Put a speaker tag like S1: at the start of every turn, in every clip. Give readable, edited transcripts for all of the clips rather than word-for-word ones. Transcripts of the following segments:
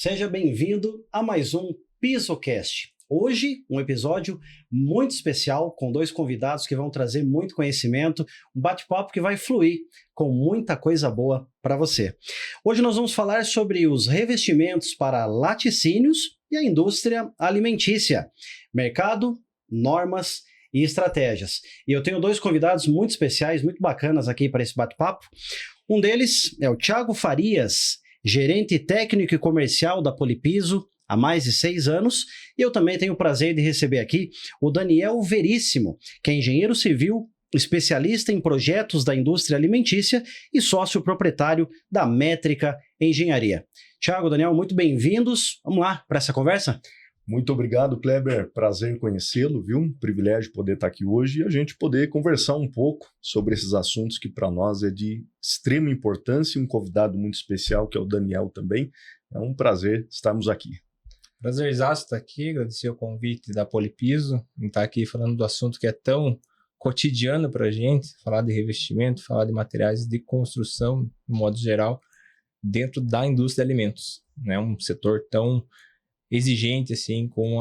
S1: Seja bem-vindo a mais um PisoCast. Hoje, um episódio muito especial com dois convidados que vão trazer muito conhecimento, um bate-papo que vai fluir com muita coisa boa para você. Hoje nós vamos falar sobre os revestimentos para laticínios e a indústria alimentícia, mercado, normas e estratégias. E eu tenho dois convidados muito especiais, muito bacanas aqui para esse bate-papo. Um deles é o Thiago Farias, gerente técnico e comercial da Polipiso há mais de 6 anos, e eu também tenho o prazer de receber aqui o Daniel Veríssimo, que é engenheiro civil, especialista em projetos da indústria alimentícia e sócio proprietário da Métrica Engenharia. Thiago, Daniel, muito bem-vindos. Vamos lá para essa conversa?
S2: Muito obrigado, Kleber. Prazer em conhecê-lo, viu? Um privilégio poder estar aqui hoje e a gente poder conversar um pouco sobre esses assuntos que para nós é de extrema importância e um convidado muito especial, que é o Daniel também. É um prazer estarmos aqui.
S3: Prazerzaço estar aqui, agradecer o convite da Polipiso, em estar aqui falando do assunto que é tão cotidiano para a gente, falar de revestimento, falar de materiais de construção, de modo geral, dentro da indústria de alimentos. Né? Um setor tão exigente assim com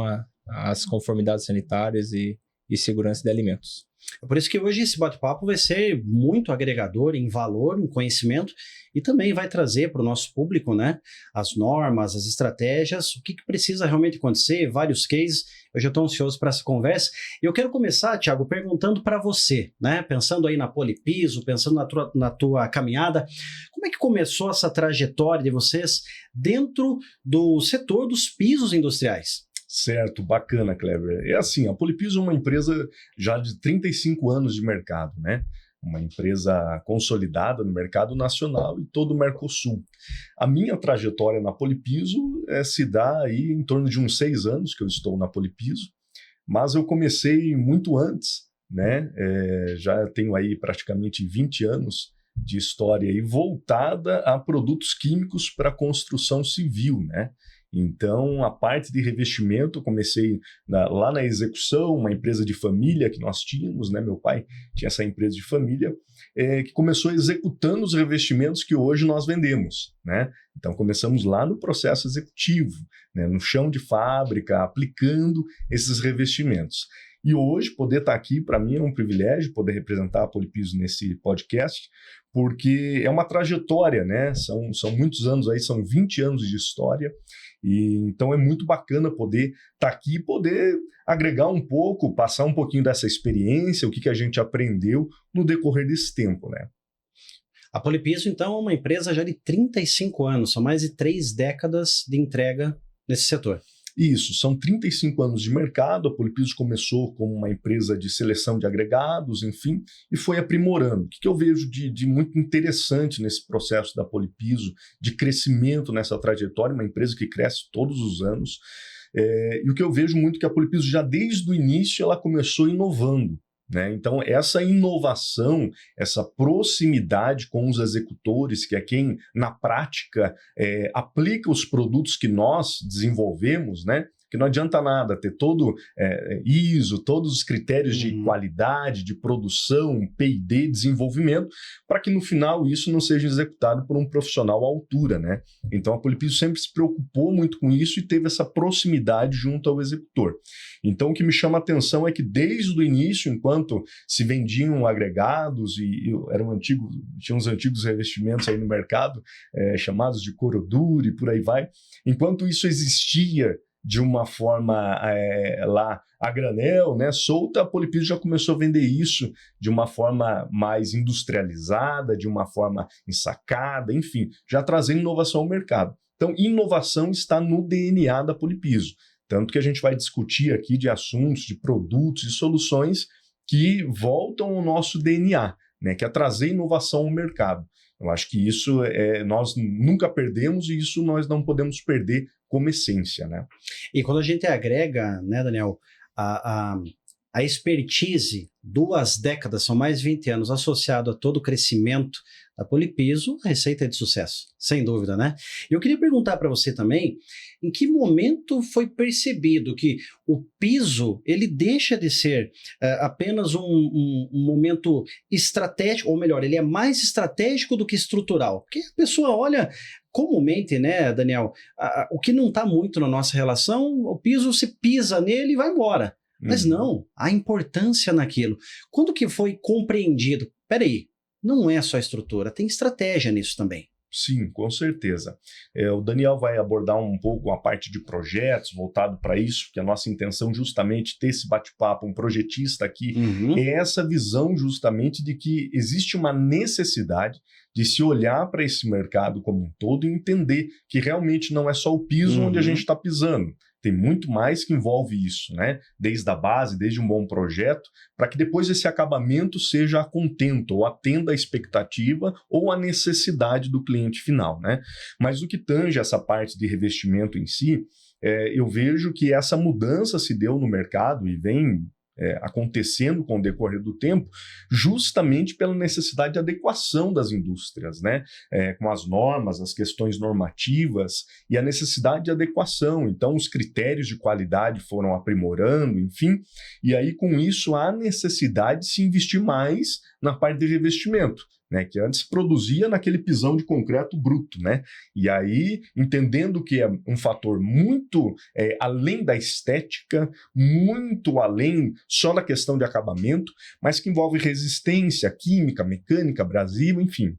S3: as conformidades sanitárias e segurança de alimentos.
S1: É por isso que hoje esse bate-papo vai ser muito agregador em valor, em conhecimento, e também vai trazer para o nosso público, né, as normas, as estratégias, o que precisa realmente acontecer, vários cases. Eu já estou ansioso para essa conversa. E eu quero começar, Thiago, perguntando para você, né, pensando aí na Polipiso, pensando na tua caminhada, como é que começou essa trajetória de vocês dentro do setor dos pisos industriais?
S2: Certo, bacana, Kleber. É assim, a Polipiso é uma empresa já de 35 anos de mercado, né? Uma empresa consolidada no mercado nacional e todo o Mercosul. A minha trajetória na Polipiso se dá aí em torno de uns 6 anos que eu estou na Polipiso, mas eu comecei muito antes, né? Já tenho aí praticamente 20 anos de história aí voltada a produtos químicos para construção civil, né? Então, a parte de revestimento, eu comecei lá na execução, uma empresa de família que nós tínhamos, né? Meu pai tinha essa empresa de família, que começou executando os revestimentos que hoje nós vendemos, né? Então, começamos lá no processo executivo, né? No chão de fábrica, aplicando esses revestimentos. E hoje, poder estar aqui, para mim, é um privilégio poder representar a Polipiso nesse podcast, porque é uma trajetória, né? São muitos anos aí, são 20 anos de história, e então é muito bacana poder estar aqui e poder agregar um pouco, passar um pouquinho dessa experiência, o que a gente aprendeu no decorrer desse tempo, né?
S1: A Polipiso, então, é uma empresa já de 35 anos, são mais de 3 décadas de entrega nesse setor.
S2: Isso, são 35 anos de mercado. A Polipiso começou como uma empresa de seleção de agregados, enfim, e foi aprimorando. O que eu vejo de muito interessante nesse processo da Polipiso, de crescimento nessa trajetória, uma empresa que cresce todos os anos, e o que eu vejo muito que a Polipiso já desde o início ela começou inovando. Né? Então, essa inovação, essa proximidade com os executores, que é quem, na prática, aplica os produtos que nós desenvolvemos, né? Que não adianta nada ter todo ISO, todos os critérios de qualidade, de produção, P&D, desenvolvimento, para que no final isso não seja executado por um profissional à altura, né? Então a Polipiso sempre se preocupou muito com isso e teve essa proximidade junto ao executor. Então o que me chama a atenção é que desde o início, enquanto se vendiam agregados tinha uns antigos revestimentos aí no mercado, chamados de couro duro e por aí vai, enquanto isso existia de uma forma lá a granel, né, solta, a Polipiso já começou a vender isso de uma forma mais industrializada, de uma forma ensacada, enfim, já trazendo inovação ao mercado. Então, inovação está no DNA da Polipiso, tanto que a gente vai discutir aqui de assuntos, de produtos e soluções que voltam ao nosso DNA, né, que é trazer inovação ao mercado. Eu acho que isso nós nunca perdemos e isso nós não podemos perder como essência, né?
S1: E quando a gente agrega, né, Daniel, a expertise, 2 décadas, são mais de 20 anos, associado a todo o crescimento da Polipiso, a receita é de sucesso, sem dúvida, né? Eu queria perguntar para você também, em que momento foi percebido que o piso, ele deixa de ser apenas um momento estratégico, ou melhor, ele é mais estratégico do que estrutural? Porque a pessoa olha, comumente, né, Daniel, o que não está muito na nossa relação, o piso, você pisa nele e vai embora. Mas não, há importância naquilo. Quando que foi compreendido? Peraí, não é só estrutura, tem estratégia nisso também.
S2: Sim, com certeza. O Daniel vai abordar um pouco a parte de projetos voltado para isso, que a nossa intenção justamente ter esse bate-papo, um projetista aqui, é essa visão justamente de que existe uma necessidade de se olhar para esse mercado como um todo e entender que realmente não é só o piso onde a gente está pisando. Tem muito mais que envolve isso, né? Desde a base, desde um bom projeto, para que depois esse acabamento seja a contento, ou atenda à expectativa ou à necessidade do cliente final, né? Mas o que tange essa parte de revestimento em si, eu vejo que essa mudança se deu no mercado e vem acontecendo com o decorrer do tempo, justamente pela necessidade de adequação das indústrias, né? Com as normas, as questões normativas e a necessidade de adequação. Então, os critérios de qualidade foram aprimorando, enfim, e aí com isso há necessidade de se investir mais na parte de revestimento, né, que antes produzia naquele pisão de concreto bruto, né? E aí, entendendo que é um fator muito além da estética, muito além só da questão de acabamento, mas que envolve resistência química, mecânica, abrasiva, enfim.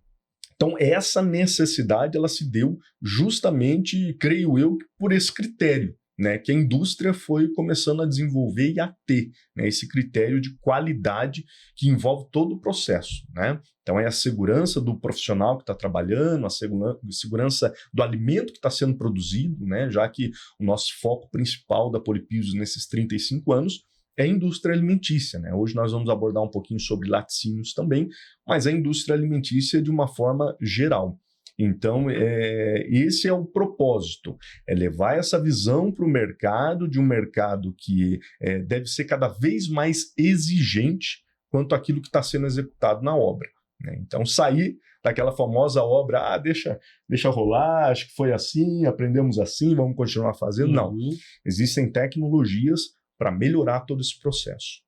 S2: Então, essa necessidade ela se deu justamente, creio eu, por esse critério, né, que a indústria foi começando a desenvolver e a ter, né, esse critério de qualidade que envolve todo o processo, né? Então é a segurança do profissional que está trabalhando, a segurança do alimento que está sendo produzido, né, já que o nosso foco principal da Polypisos nesses 35 anos é a indústria alimentícia, né? Hoje nós vamos abordar um pouquinho sobre laticínios também, mas a indústria alimentícia de uma forma geral. Então, esse é o propósito, é levar essa visão para o mercado, de um mercado que deve ser cada vez mais exigente quanto àquilo que está sendo executado na obra, né? Então, sair daquela famosa obra, deixa rolar, acho que foi assim, aprendemos assim, vamos continuar fazendo. Não, existem tecnologias para melhorar todo esse processo.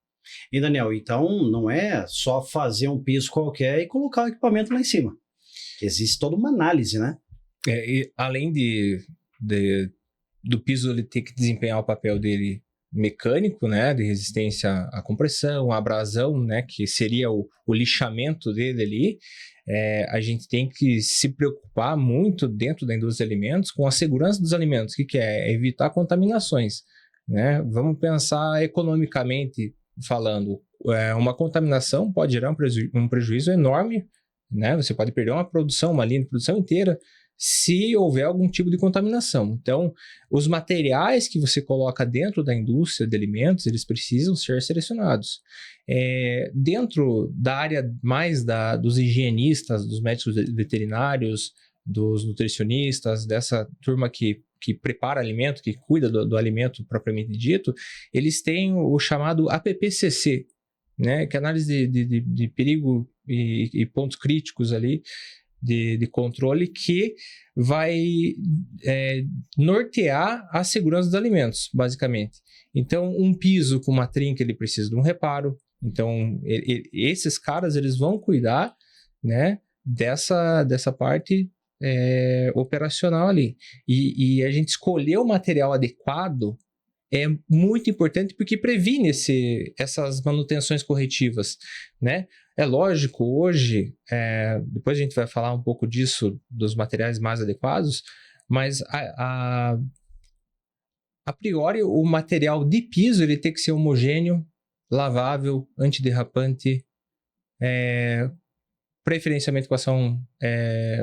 S1: E, Daniel, então não é só fazer um piso qualquer e colocar o equipamento lá em cima. Existe toda uma análise, né?
S3: E além do piso ele ter que desempenhar o papel dele mecânico, né, de resistência à compressão, à abrasão, né, que seria o lixamento dele ali, a gente tem que se preocupar muito dentro da indústria de alimentos com a segurança dos alimentos, que é evitar contaminações, né? Vamos pensar economicamente falando, uma contaminação pode gerar um prejuízo enorme, né? Você pode perder uma linha de produção inteira se houver algum tipo de contaminação. Então, os materiais que você coloca dentro da indústria de alimentos, eles precisam ser selecionados. Dentro da área mais dos higienistas, dos médicos veterinários, dos nutricionistas, dessa turma que prepara alimento, que cuida do alimento propriamente dito, eles têm o chamado APPCC, né, que é análise de perigo e pontos críticos ali de controle, que vai nortear a segurança dos alimentos, basicamente. Então, um piso com uma trinca, ele precisa de um reparo. Então, esses caras, eles vão cuidar, né, dessa parte operacional ali. E a gente escolher o material adequado é muito importante porque previne essas manutenções corretivas, né? É lógico, hoje, depois a gente vai falar um pouco disso, dos materiais mais adequados, mas a priori o material de piso ele tem que ser homogêneo, lavável, antiderrapante, preferencialmente com ação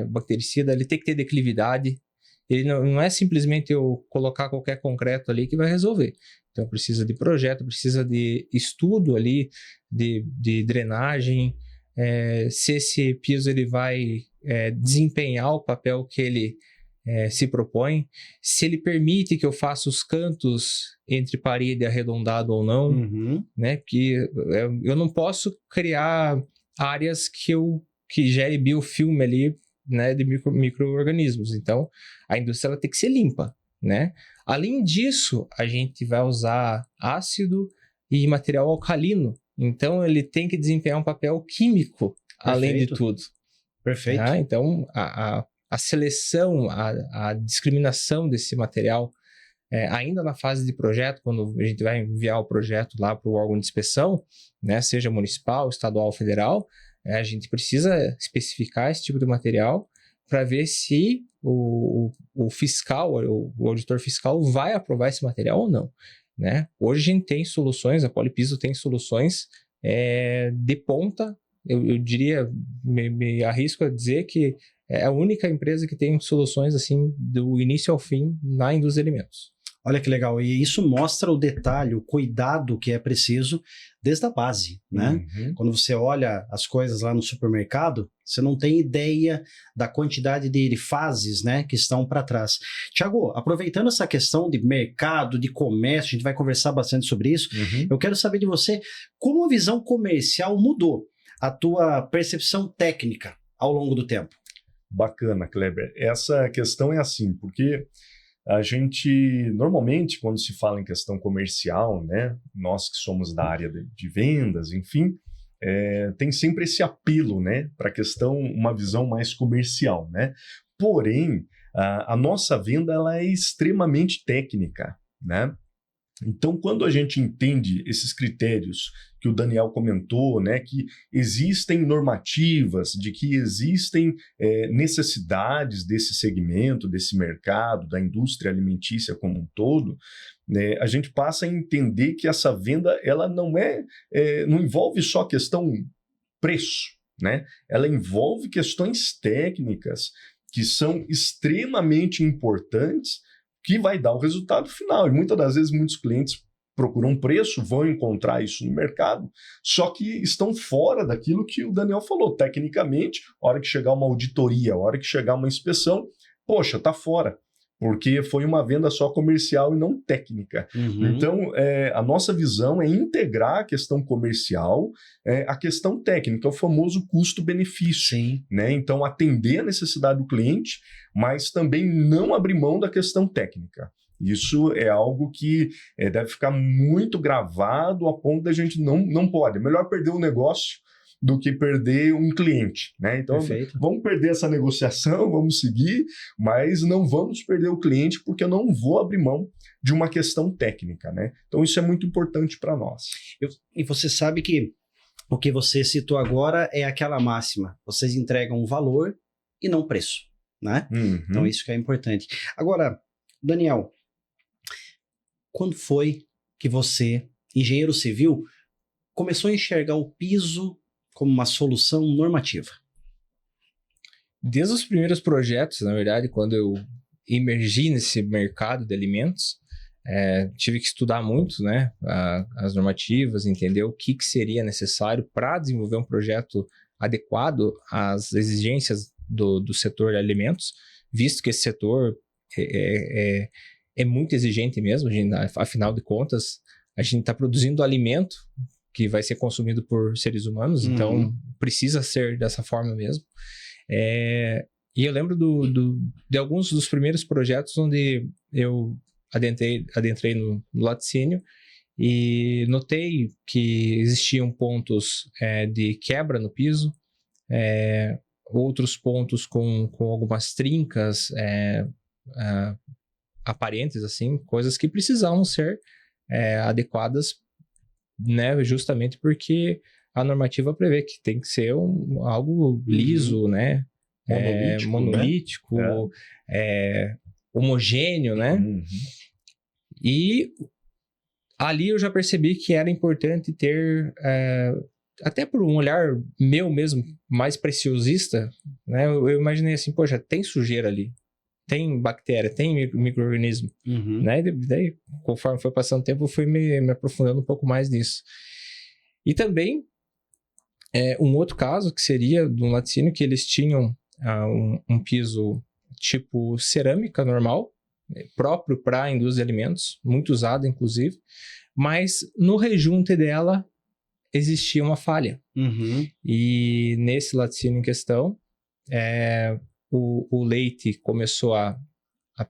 S3: bactericida, ele tem que ter declividade. Ele não é simplesmente eu colocar qualquer concreto ali que vai resolver. Então, precisa de projeto, precisa de estudo ali, de drenagem, se esse piso ele vai desempenhar o papel que ele se propõe, se ele permite que eu faça os cantos entre parede arredondado ou não, né? Porque eu não posso criar áreas que gere biofilme ali, né, de micro-organismos. Então, a indústria ela tem que ser limpa, né? Além disso, a gente vai usar ácido e material alcalino. Então, ele tem que desempenhar um papel químico, além de tudo.
S1: Perfeito.
S3: Então, a seleção, a discriminação desse material, ainda na fase de projeto, quando a gente vai enviar o projeto lá para o órgão de inspeção, né, seja municipal, estadual ou federal, a gente precisa especificar esse tipo de material para ver se o fiscal, o auditor fiscal vai aprovar esse material ou não, né? Hoje a gente tem soluções, a Polypiso tem soluções de ponta, eu diria, me arrisco a dizer que é a única empresa que tem soluções assim do início ao fim na indústria de alimentos.
S1: Olha que legal, e isso mostra o detalhe, o cuidado que é preciso desde a base, né?
S2: Uhum.
S1: Quando você olha as coisas lá no supermercado, você não tem ideia da quantidade de fases, né, que estão para trás. Tiago, aproveitando essa questão de mercado, de comércio, a gente vai conversar bastante sobre isso, eu quero saber de você como a visão comercial mudou a tua percepção técnica ao longo do tempo.
S2: Bacana, Kleber. Essa questão é assim, porque a gente, normalmente, quando se fala em questão comercial, né, nós que somos da área de vendas, enfim, tem sempre esse apelo, né, para a questão, uma visão mais comercial, né? Porém, a nossa venda ela é extremamente técnica, né? Então, quando a gente entende esses critérios que o Daniel comentou, né, que existem normativas, de que existem necessidades desse segmento, desse mercado, da indústria alimentícia como um todo, né, a gente passa a entender que essa venda ela não não envolve só questão preço, né? Ela envolve questões técnicas que são extremamente importantes, que vai dar o resultado final. E muitas das vezes muitos clientes procuram preço, vão encontrar isso no mercado, só que estão fora daquilo que o Daniel falou. Tecnicamente, a hora que chegar uma auditoria, a hora que chegar uma inspeção, poxa, está fora, porque foi uma venda só comercial e não técnica. Então, a nossa visão é integrar a questão comercial, a questão técnica, o famoso custo-benefício. Né? Então, atender a necessidade do cliente, mas também não abrir mão da questão técnica. Isso é algo que deve ficar muito gravado a ponto da gente não pode. É melhor perder um negócio do que perder um cliente, né? Então, vamos perder essa negociação, vamos seguir, mas não vamos perder o cliente porque eu não vou abrir mão de uma questão técnica, né? Então, isso é muito importante para nós.
S1: E você sabe que o que você citou agora é aquela máxima, vocês entregam um valor e não preço, né? Então, isso que é importante. Agora, Daniel, quando foi que você, engenheiro civil, começou a enxergar o piso como uma solução normativa?
S3: Desde os primeiros projetos, na verdade, quando eu emergi nesse mercado de alimentos, tive que estudar muito, né, as normativas, entender o que seria necessário para desenvolver um projeto adequado às exigências do setor de alimentos, visto que esse setor é muito exigente mesmo. Afinal de contas, a gente está produzindo alimento que vai ser consumido por seres humanos, então precisa ser dessa forma mesmo. E eu lembro de alguns dos primeiros projetos onde eu adentrei no laticínio e notei que existiam pontos de quebra no piso, outros pontos com algumas trincas aparentes, assim, coisas que precisavam ser adequadas, né, justamente porque a normativa prevê que tem que ser algo liso, né, monolítico, homogêneo, né? E ali eu já percebi que era importante ter, até por um olhar meu mesmo, mais preciosista, né, eu imaginei assim, poxa, tem sujeira ali, tem bactéria, tem micro-organismo, né? E daí, conforme foi passando o tempo, eu fui me aprofundando um pouco mais nisso. E também, um outro caso que seria de um laticínio que eles tinham um piso tipo cerâmica normal, próprio para a indústria de alimentos, muito usado inclusive, mas no rejunte dela existia uma falha. E nesse laticínio em questão, o leite começou a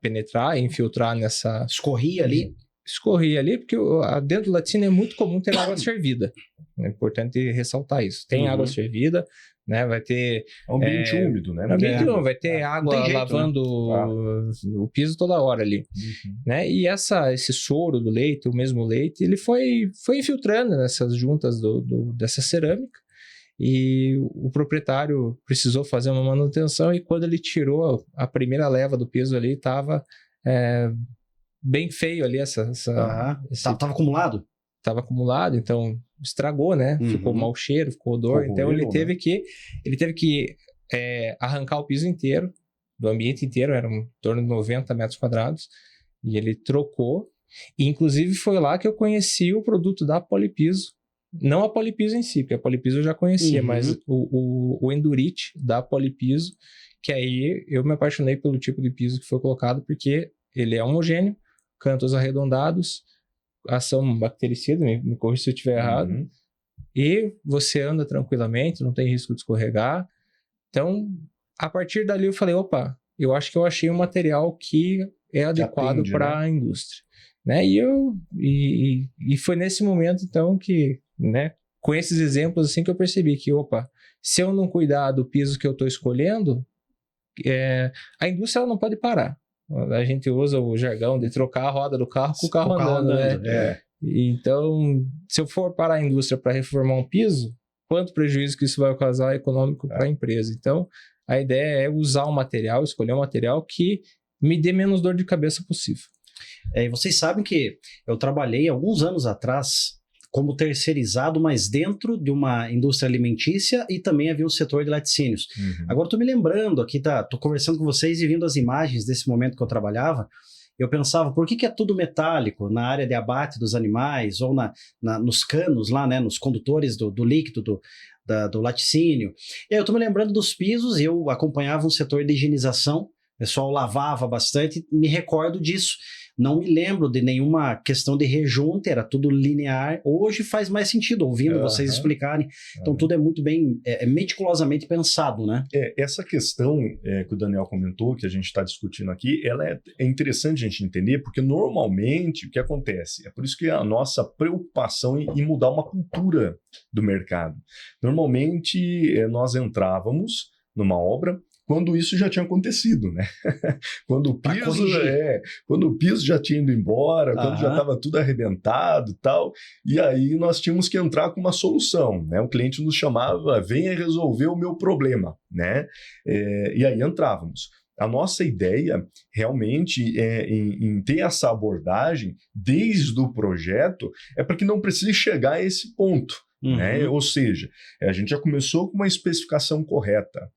S3: penetrar, infiltrar nessa...
S1: Escorria ali?
S3: escorria ali, porque dentro do laticínio é muito comum ter água fervida. É importante ressaltar isso. Tem água fervida, né? Vai ter...
S2: Ambiente úmido, né?
S3: Ambiente úmido, vai ter água
S1: jeito,
S3: lavando o piso toda hora ali. Né? E esse soro do leite, o mesmo leite, ele foi infiltrando nessas juntas dessa cerâmica. E o proprietário precisou fazer uma manutenção, e quando ele tirou a primeira leva do piso ali, estava bem feio ali
S1: Tava acumulado?
S3: Estava acumulado, então estragou, né? Ficou mau cheiro, ficou odor. Então ele teve que arrancar o piso inteiro, do ambiente inteiro, eram em torno de 90 metros quadrados, e ele trocou. E inclusive foi lá que eu conheci o produto da Polipiso. Não a Polipiso em si, porque a Polipiso eu já conhecia, mas o Endurite da Polipiso, que aí eu me apaixonei pelo tipo de piso que foi colocado, porque ele é homogêneo, cantos arredondados, ação bactericida, me corrija se eu estiver errado, e você anda tranquilamente, não tem risco de escorregar. Então, a partir dali eu falei, opa, eu acho que eu achei um material que é adequado para a indústria. Né? E foi nesse momento, então, que, né, com esses exemplos, assim, que eu percebi que, opa, se eu não cuidar do piso que eu estou escolhendo, a indústria ela não pode parar. A gente usa o jargão de trocar a roda do carro com o carro andando, né? Então, se eu for parar a indústria para reformar um piso, quanto prejuízo que isso vai causar econômico para a empresa? Então, a ideia é usar um material, escolher um material que me dê menos dor de cabeça possível.
S1: E vocês sabem que eu trabalhei alguns anos atrás como terceirizado, mas dentro de uma indústria alimentícia, e também havia um setor de laticínios. Agora estou me lembrando aqui, estou conversando com vocês e vendo as imagens desse momento que eu trabalhava, eu pensava, por que é tudo metálico na área de abate dos animais, ou nos canos lá, né, nos condutores do líquido do laticínio? E aí eu estou me lembrando dos pisos, e eu acompanhava um setor de higienização, o pessoal lavava bastante, me recordo disso. Não me lembro de nenhuma questão de rejunte, era tudo linear. Hoje faz mais sentido, ouvindo vocês explicarem. Então tudo é muito bem, meticulosamente pensado, né?
S2: Essa questão que o Daniel comentou, que a gente está discutindo aqui, ela é interessante a gente entender, porque normalmente o que acontece? É por isso que a nossa preocupação em mudar uma cultura do mercado. Normalmente nós entrávamos numa obra quando isso já tinha acontecido, né? Quando o piso já tinha ido embora, quando já estava tudo arrebentado e tal, e aí nós tínhamos que entrar com uma solução, né? O cliente nos chamava, venha resolver o meu problema, né? E aí entrávamos. A nossa ideia realmente em ter essa abordagem desde o projeto para que não precise chegar a esse ponto, né? Ou seja, a gente já começou com uma especificação correta.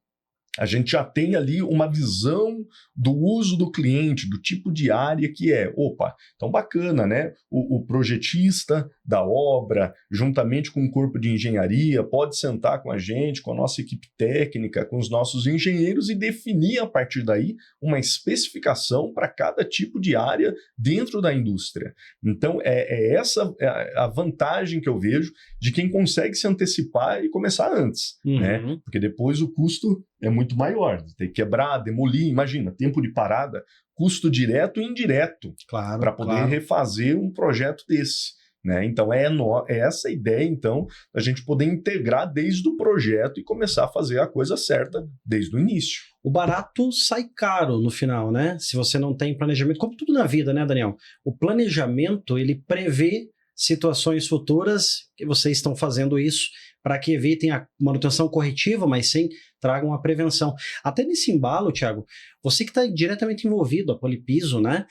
S2: A gente já tem ali uma visão do uso do cliente, do tipo de área que opa, então bacana, né? O projetista da obra, juntamente com o corpo de engenharia, pode sentar com a gente, com a nossa equipe técnica, com os nossos engenheiros e definir a partir daí uma especificação para cada tipo de área dentro da indústria. Então, essa a vantagem que eu vejo de quem consegue se antecipar e começar antes, né? Porque depois o custo é muito maior, tem que quebrar, demolir, imagina, tempo de parada, custo direto e indireto, para poder refazer um projeto desse, né? Então é essa ideia, então, da gente poder integrar desde o projeto e começar a fazer a coisa certa desde o início.
S1: O barato sai caro no final, né? Se você não tem planejamento, como tudo na vida, né, Daniel? O planejamento, ele prevê situações futuras, que vocês estão fazendo isso para que evitem a manutenção corretiva, mas sim tragam a prevenção. Até nesse embalo, Thiago, você que está diretamente envolvido, a Polipiso, né?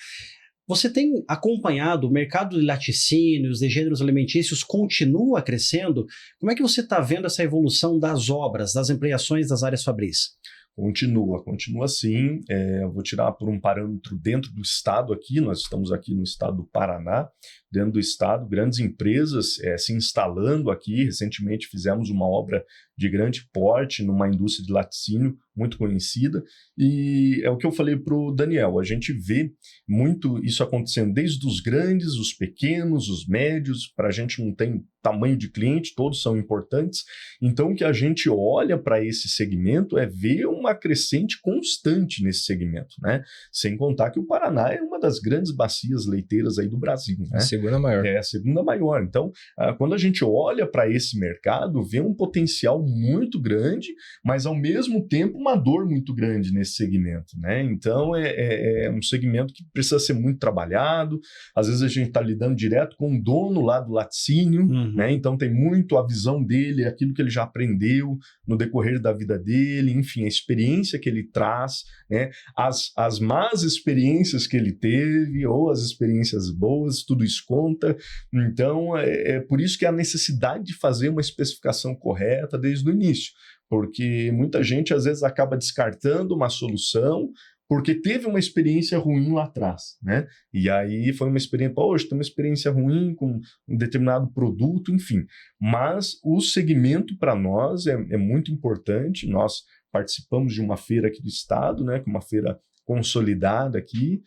S1: Você tem acompanhado o mercado de laticínios, de gêneros alimentícios, continua crescendo? Como é que você está vendo essa evolução das obras, das ampliações das áreas fabris?
S2: Continua sim. Eu vou tirar por um parâmetro dentro do estado aqui, nós estamos aqui no estado do Paraná. dentro do estado, grandes empresas se instalando aqui. Recentemente fizemos uma obra de grande porte numa indústria de laticínio muito conhecida, e é o que eu falei para o Daniel, a gente vê muito isso acontecendo desde os grandes, os pequenos, os médios. Para a gente não tem tamanho de cliente, todos são importantes, então o que a gente olha para esse segmento é ver uma crescente constante nesse segmento, né? Sem contar que o Paraná é uma das grandes bacias leiteiras aí do Brasil, né?
S3: A segunda maior.
S2: É a segunda maior. Então, quando a gente olha para esse mercado, vê um potencial muito grande, mas ao mesmo tempo uma dor muito grande nesse segmento, né? Então, é um segmento que precisa ser muito trabalhado. Às vezes a gente está lidando direto com o dono lá do laticínio, né? Então tem muito a visão dele, aquilo que ele já aprendeu no decorrer da vida dele, enfim, a experiência que ele traz, né? As más experiências que ele teve ou as experiências boas, tudo isso conta. Então, é por isso que há a necessidade de fazer uma especificação correta desde o início, porque muita gente às vezes acaba descartando uma solução porque teve uma experiência ruim lá atrás, né? E aí foi uma experiência, hoje tem uma experiência ruim com um determinado produto, enfim. Mas o segmento para nós é muito importante. Nós participamos de uma feira aqui do estado, né? Uma feira consolidada aqui,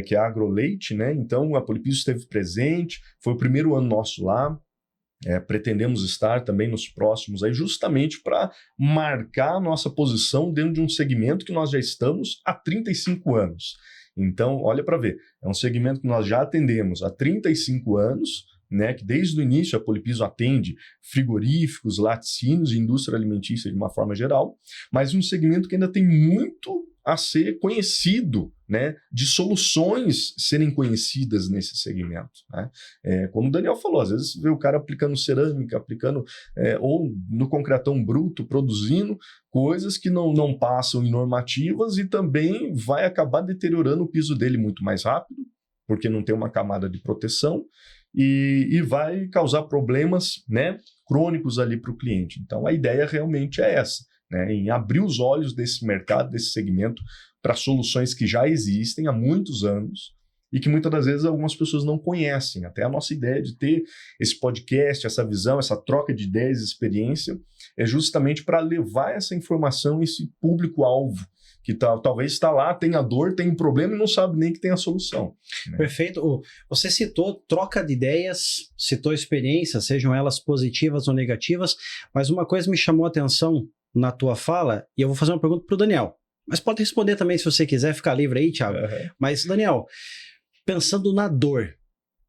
S2: que é a Agroleite, né? Então a Polypiso esteve presente, foi o primeiro ano nosso lá. Pretendemos estar também nos próximos aí, justamente para marcar a nossa posição dentro de um segmento que nós já estamos há 35 anos. Então, olha para ver, é um segmento que nós já atendemos há 35 anos, né, que desde o início a Polypiso atende frigoríficos, laticínios e indústria alimentícia de uma forma geral, mas um segmento que ainda tem muito a ser conhecido, né, de soluções serem conhecidas nesse segmento, né? Como o Daniel falou, às vezes vê o cara aplicando cerâmica, ou no concretão bruto, produzindo coisas que não passam em normativas e também vai acabar deteriorando o piso dele muito mais rápido, porque não tem uma camada de proteção e vai causar problemas, né, crônicos ali para o cliente. Então a ideia realmente é essa, né, em abrir os olhos desse mercado, desse segmento, para soluções que já existem há muitos anos e que muitas das vezes algumas pessoas não conhecem. Até a nossa ideia de ter esse podcast, essa visão, essa troca de ideias e experiência é justamente para levar essa informação a esse público-alvo que talvez está lá, tem a dor, tem um problema e não sabe nem que tem a solução, né?
S1: Perfeito. Você citou troca de ideias, citou experiências, sejam elas positivas ou negativas, mas uma coisa me chamou a atenção na tua fala, e eu vou fazer uma pergunta para o Daniel, mas pode responder também se você quiser, ficar livre aí, Thiago. Mas, Daniel, pensando na dor,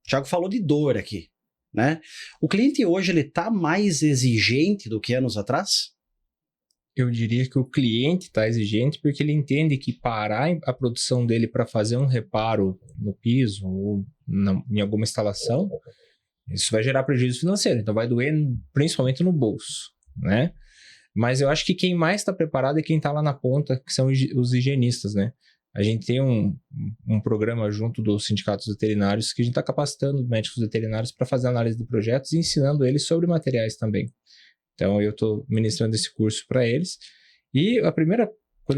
S1: o Thiago falou de dor aqui, né? O cliente hoje, ele está mais exigente do que anos atrás?
S3: Eu diria que o cliente está exigente porque ele entende que parar a produção dele para fazer um reparo no piso ou em alguma instalação, isso vai gerar prejuízo financeiro, então vai doer principalmente no bolso, né? Mas eu acho que quem mais está preparado é quem está lá na ponta, que são os higienistas, né? A gente tem um programa junto dos sindicatos veterinários que a gente está capacitando médicos veterinários para fazer análise de projetos e ensinando eles sobre materiais também. Então, eu estou ministrando esse curso para eles. E a primeira...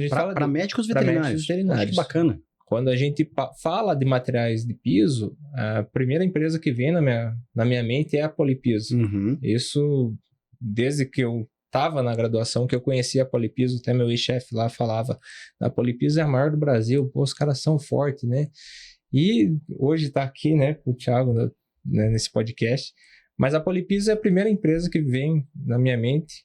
S1: Para médicos veterinários. Olha que bacana.
S3: Quando a gente fala de materiais de piso, a primeira empresa que vem na minha mente é a Polypiso. Isso, desde que eu estava na graduação, que eu conhecia a Polypiso, até meu ex-chefe lá falava, a Polypiso é a maior do Brasil, pô, os caras são fortes, né? E hoje está aqui, né, com o Thiago, né, nesse podcast. Mas a Polypiso é a primeira empresa que vem na minha mente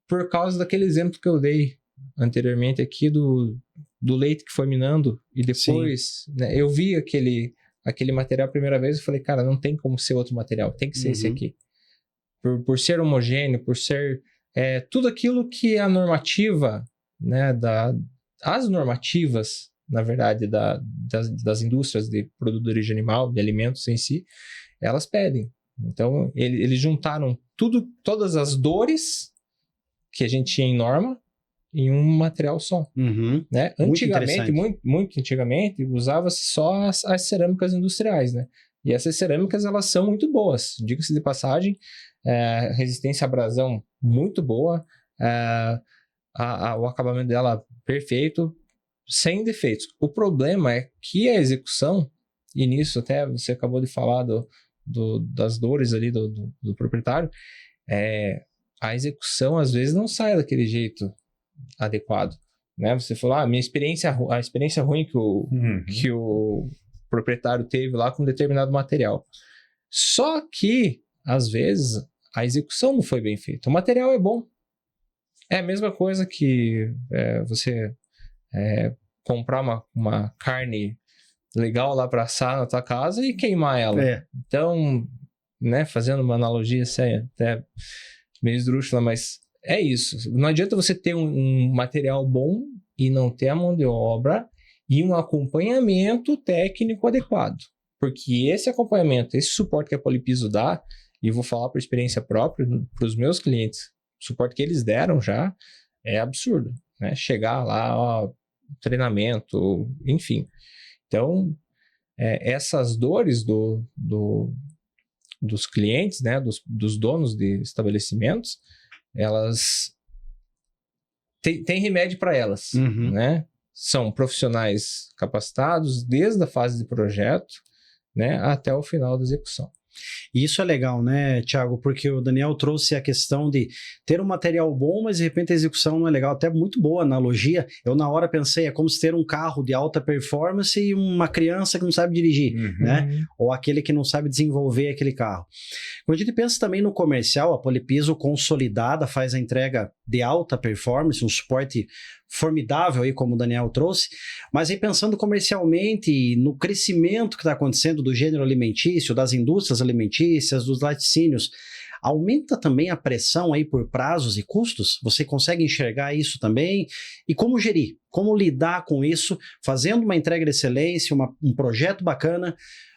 S3: por causa daquele exemplo que eu dei anteriormente aqui do leite que foi minando e depois, né, eu vi aquele material a primeira vez e falei, cara, não tem como ser outro material, tem que ser esse aqui. Por ser homogêneo, por ser tudo aquilo que a normativa, né, as normativas, na verdade, das indústrias de produto de origem animal, de alimentos em si, elas pedem. Então, eles juntaram todas as dores que a gente tinha em norma em um material só. Né? Antigamente, muito antigamente, usava-se só as cerâmicas industriais, né? E essas cerâmicas, elas são muito boas. Diga-se de passagem, resistência à abrasão muito boa, o acabamento dela perfeito, sem defeitos. O problema é que a execução e nisso até você acabou de falar das dores ali do proprietário, a execução às vezes não sai daquele jeito adequado, né? Você falou, a experiência ruim que o proprietário teve lá com determinado material. Só que, às vezes, a execução não foi bem feita. O material é bom. É a mesma coisa que você comprar uma carne legal lá para assar na tua casa e queimar ela. Então, né, fazendo uma analogia até meio esdrúxula, mas é isso. Não adianta você ter um material bom e não ter a mão de obra e um acompanhamento técnico adequado. Porque esse acompanhamento, esse suporte que a Polipiso dá, e eu vou falar por experiência própria, para os meus clientes, o suporte que eles deram já é absurdo, né? Chegar lá, treinamento, enfim. Então, essas dores dos clientes, né, dos donos de estabelecimentos, elas têm remédio para elas, né? São profissionais capacitados desde a fase de projeto, né, até o final da execução.
S1: E isso é legal, né, Thiago? Porque o Daniel trouxe a questão de ter um material bom, mas de repente a execução não é legal. Até muito boa analogia. Eu na hora pensei, é como se ter um carro de alta performance e uma criança que não sabe dirigir, né? Ou aquele que não sabe desenvolver aquele carro. Quando a gente pensa também no comercial, a Polipiso consolidada faz a entrega de alta performance, um suporte formidável aí, como o Daniel trouxe, mas aí pensando comercialmente no crescimento que está acontecendo do gênero alimentício, das indústrias alimentícias, dos laticínios, aumenta também a pressão aí por prazos e custos? Você consegue enxergar isso também? E como gerir? Como lidar com isso, fazendo uma entrega de excelência, um projeto bacana,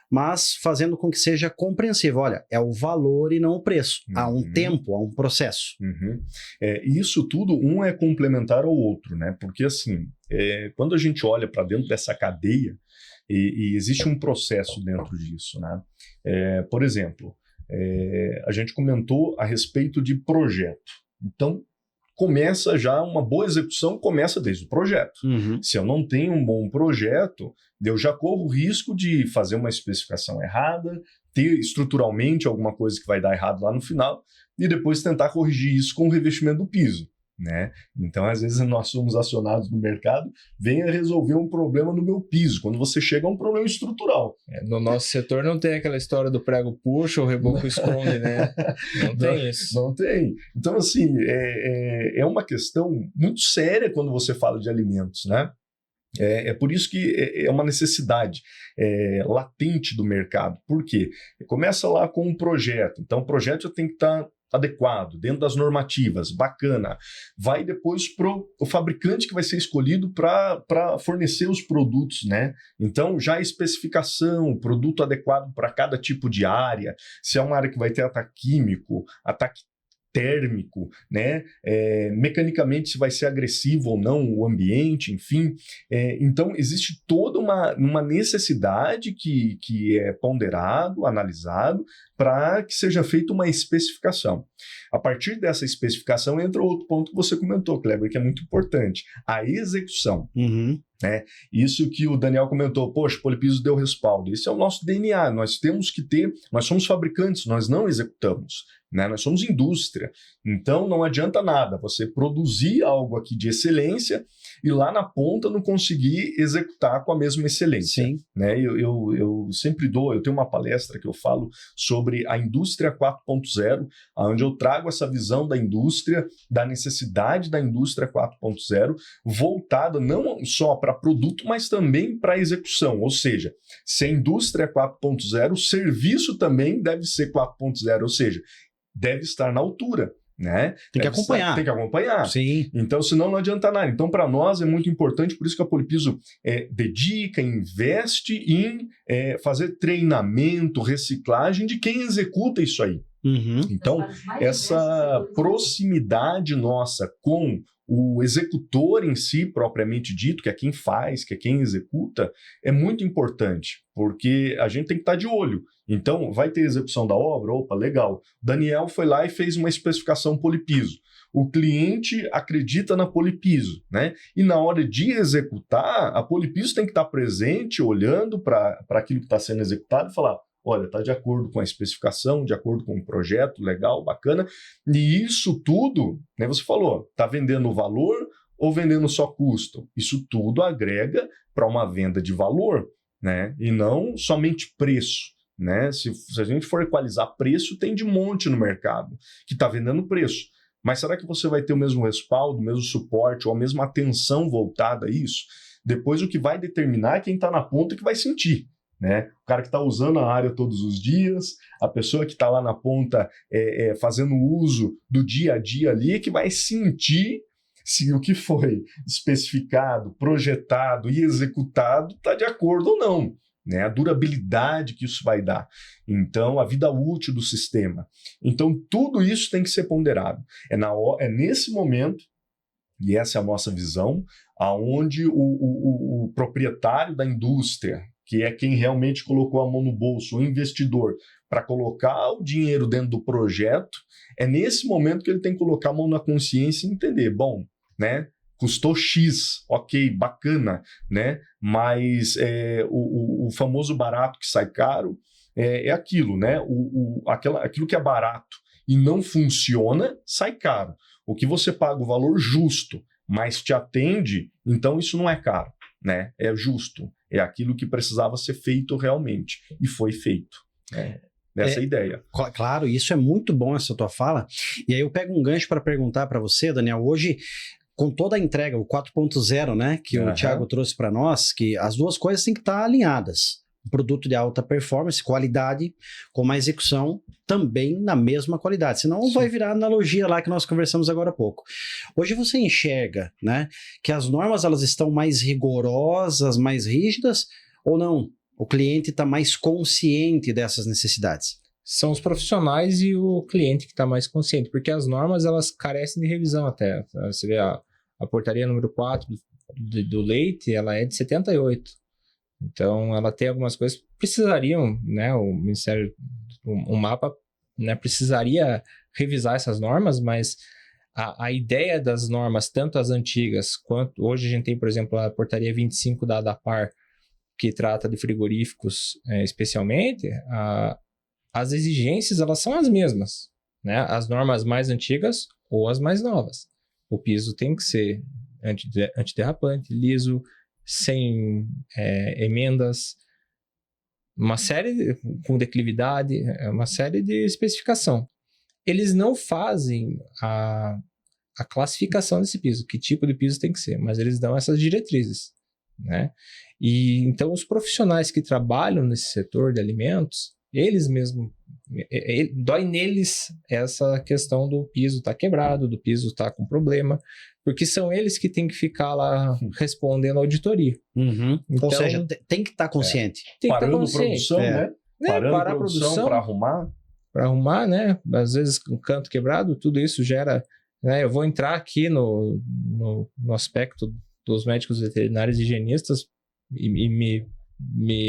S1: mas fazendo com que seja compreensível. Olha, é o valor e não o preço. Há um tempo, há um processo.
S2: Isso tudo, um é complementar ao outro, né? Porque assim, quando a gente olha para dentro dessa cadeia, e existe um processo dentro disso, né? Por exemplo, a gente comentou a respeito de projeto. Então, começa já uma boa execução, começa desde o projeto. Se eu não tenho um bom projeto, eu já corro o risco de fazer uma especificação errada, ter estruturalmente alguma coisa que vai dar errado lá no final, e depois tentar corrigir isso com o revestimento do piso, né? Então, às vezes, nós somos acionados no mercado, venha resolver um problema no meu piso, quando você chega a um problema estrutural.
S3: No nosso setor não tem aquela história do prego puxa, o reboco esconde, né? Não tem isso.
S2: Não tem. Então, assim, é uma questão muito séria quando você fala de alimentos, né? É por isso que é uma necessidade latente do mercado. Por quê? Começa lá com um projeto. Então, o projeto já tem que estar adequado, dentro das normativas, bacana. Vai depois para o fabricante que vai ser escolhido para fornecer os produtos, né? Então, já a especificação, produto adequado para cada tipo de área, se é uma área que vai ter ataque químico, ataque térmico, né? Mecanicamente se vai ser agressivo ou não o ambiente, enfim. Então, existe toda uma necessidade que é ponderado, analisado, para que seja feita uma especificação. A partir dessa especificação entra outro ponto que você comentou, Kleber, que é muito importante, a execução. Né? Isso que o Daniel comentou, poxa, o Polipiso deu respaldo. Esse é o nosso DNA, nós temos que ter, nós somos fabricantes, nós não executamos, né? Nós somos indústria, então não adianta nada você produzir algo aqui de excelência e lá na ponta não conseguir executar com a mesma excelência.
S1: Sim.
S2: Né? Eu sempre eu tenho uma palestra que eu falo sobre a indústria 4.0, onde eu trago essa visão da indústria, da necessidade da indústria 4.0, voltada não só para produto, mas também para execução. Ou seja, se a indústria é 4.0, o serviço também deve ser 4.0, ou seja, deve estar na altura. Né?
S1: Tem que acompanhar.
S2: Tem que acompanhar.
S1: Sim.
S2: Então, senão não adianta nada. Então, para nós é muito importante, por isso que a Polipiso dedica, investe em fazer treinamento, reciclagem de quem executa isso aí. Então, essa proximidade nossa com o executor em si, propriamente dito, que é quem faz, que é quem executa, é muito importante, porque a gente tem que estar de olho. Então, vai ter execução da obra? Opa, legal. Daniel foi lá e fez uma especificação Polipiso. o cliente acredita na Polipiso, né? E na hora de executar, a Polipiso tem que estar presente, olhando para aquilo que está sendo executado e falar: olha, está de acordo com a especificação, de acordo com o projeto, legal, bacana. E isso tudo, né, você falou, está vendendo valor ou vendendo só custo? Isso tudo agrega para uma venda de valor, né? E não somente preço, né? Se a gente for equalizar preço, tem de monte no mercado que está vendendo preço. Mas será que você vai ter o mesmo respaldo, o mesmo suporte ou a mesma atenção voltada a isso? Depois o que vai determinar é quem está na ponta que vai sentir, né? O cara que está usando a área todos os dias, a pessoa que está lá na ponta fazendo uso do dia a dia ali, que vai sentir se o que foi especificado, projetado e executado está de acordo ou não, né? A durabilidade que isso vai dar. Então, a vida útil do sistema. Então, tudo isso tem que ser ponderado. É nesse momento, e essa é a nossa visão, aonde o proprietário da indústria, que é quem realmente colocou a mão no bolso, o investidor, para colocar o dinheiro dentro do projeto, é nesse momento que ele tem que colocar a mão na consciência e entender, bom, né, custou X, ok, bacana, né, mas o famoso barato que sai caro é aquilo, né, aquilo que é barato e não funciona, sai caro. O que você paga o valor justo, mas te atende, então isso não é caro, né, é justo. É aquilo que precisava ser feito realmente. E foi feito. Nessa ideia.
S1: Claro, isso é muito bom, essa tua fala. E aí eu pego um gancho para perguntar para você, Daniel. Hoje, com toda a entrega, o 4.0, né, que o Thiago trouxe para nós, que as duas coisas têm que estar alinhadas. Produto de alta performance, qualidade, com uma execução também na mesma qualidade. Senão Sim. vai virar a analogia lá que nós conversamos agora há pouco. Hoje você enxerga, né, que as normas elas estão mais rigorosas, mais rígidas, ou não? O cliente está mais consciente dessas necessidades?
S3: São os profissionais e o cliente que está mais consciente, porque as normas elas carecem de revisão até. Você vê a portaria número 4 do leite, ela é de 78. Então, ela tem algumas coisas que precisariam, né, o Ministério, o MAPA, né, precisaria revisar essas normas, mas a ideia das normas, tanto as antigas, quanto hoje a gente tem, por exemplo, a portaria 25 da ADAPAR, que trata de frigoríficos especialmente, as exigências, elas são as mesmas, né, as normas mais antigas ou as mais novas. O piso tem que ser antiderrapante, liso, sem emendas, uma série com declividade, uma série de especificação. Eles não fazem a classificação desse piso, que tipo de piso tem que ser, mas eles dão essas diretrizes, né? E então os profissionais que trabalham nesse setor de alimentos, eles mesmos, dói neles essa questão do piso estar quebrado, do piso estar com problema, porque são eles que têm que ficar lá respondendo a auditoria.
S1: Uhum. Então, ou seja, tem que estar consciente.
S3: Tem que
S2: Parando
S3: estar consciente.
S2: Produção, né? Parando
S3: parar a produção
S2: para arrumar.
S3: Para arrumar, né? Às vezes um canto quebrado, tudo isso gera... Né? Eu vou entrar aqui no aspecto dos médicos veterinários e higienistas e me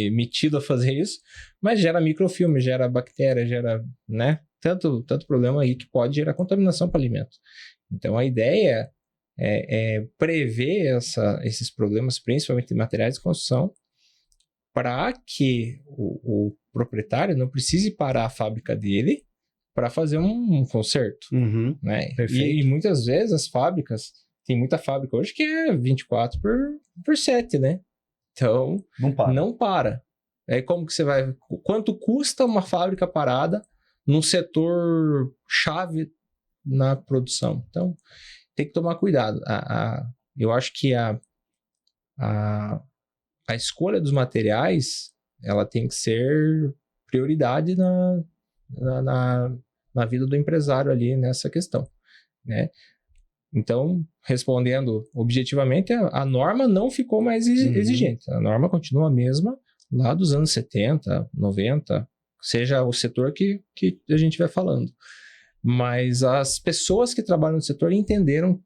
S3: metido a fazer isso, mas gera microfilme, gera bactéria, gera, né? Tanto problema aí que pode gerar contaminação para alimento. Então, a ideia é prever esses problemas, principalmente de materiais de construção, para que o proprietário não precise parar a fábrica dele para fazer um conserto.
S1: Uhum,
S3: né? E muitas vezes as fábricas, tem muita fábrica hoje que é 24/7, né? Então, não para. Aí como que você vai... Quanto custa uma fábrica parada num setor chave na produção? Então, tem que tomar cuidado. Eu acho que a escolha dos materiais, ela tem que ser prioridade na vida do empresário ali nessa questão, né? Então, respondendo objetivamente, a norma não ficou mais exigente. A norma continua a mesma lá dos anos 70, 90, seja o setor que a gente vai falando. Mas as pessoas que trabalham no setor entenderam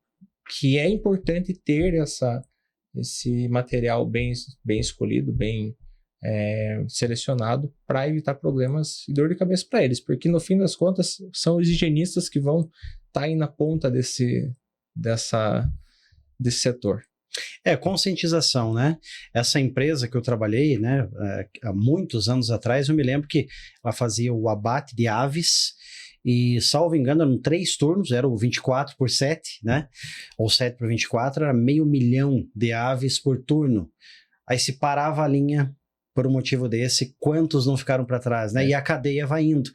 S3: que é importante ter esse material bem escolhido, bem selecionado para evitar problemas e dor de cabeça para eles, porque no fim das contas são os higienistas que vão estar aí na ponta desse setor.
S1: Conscientização, né? Essa empresa que eu trabalhei, né, há muitos anos atrás, eu me lembro que ela fazia o abate de aves e, salvo engano, eram 3 turnos, era o 24 por 7, né? Ou 7 por 24, era 500 mil de aves por turno. Aí se parava a linha por um motivo desse, quantos não ficaram para trás, né? E a cadeia vai indo.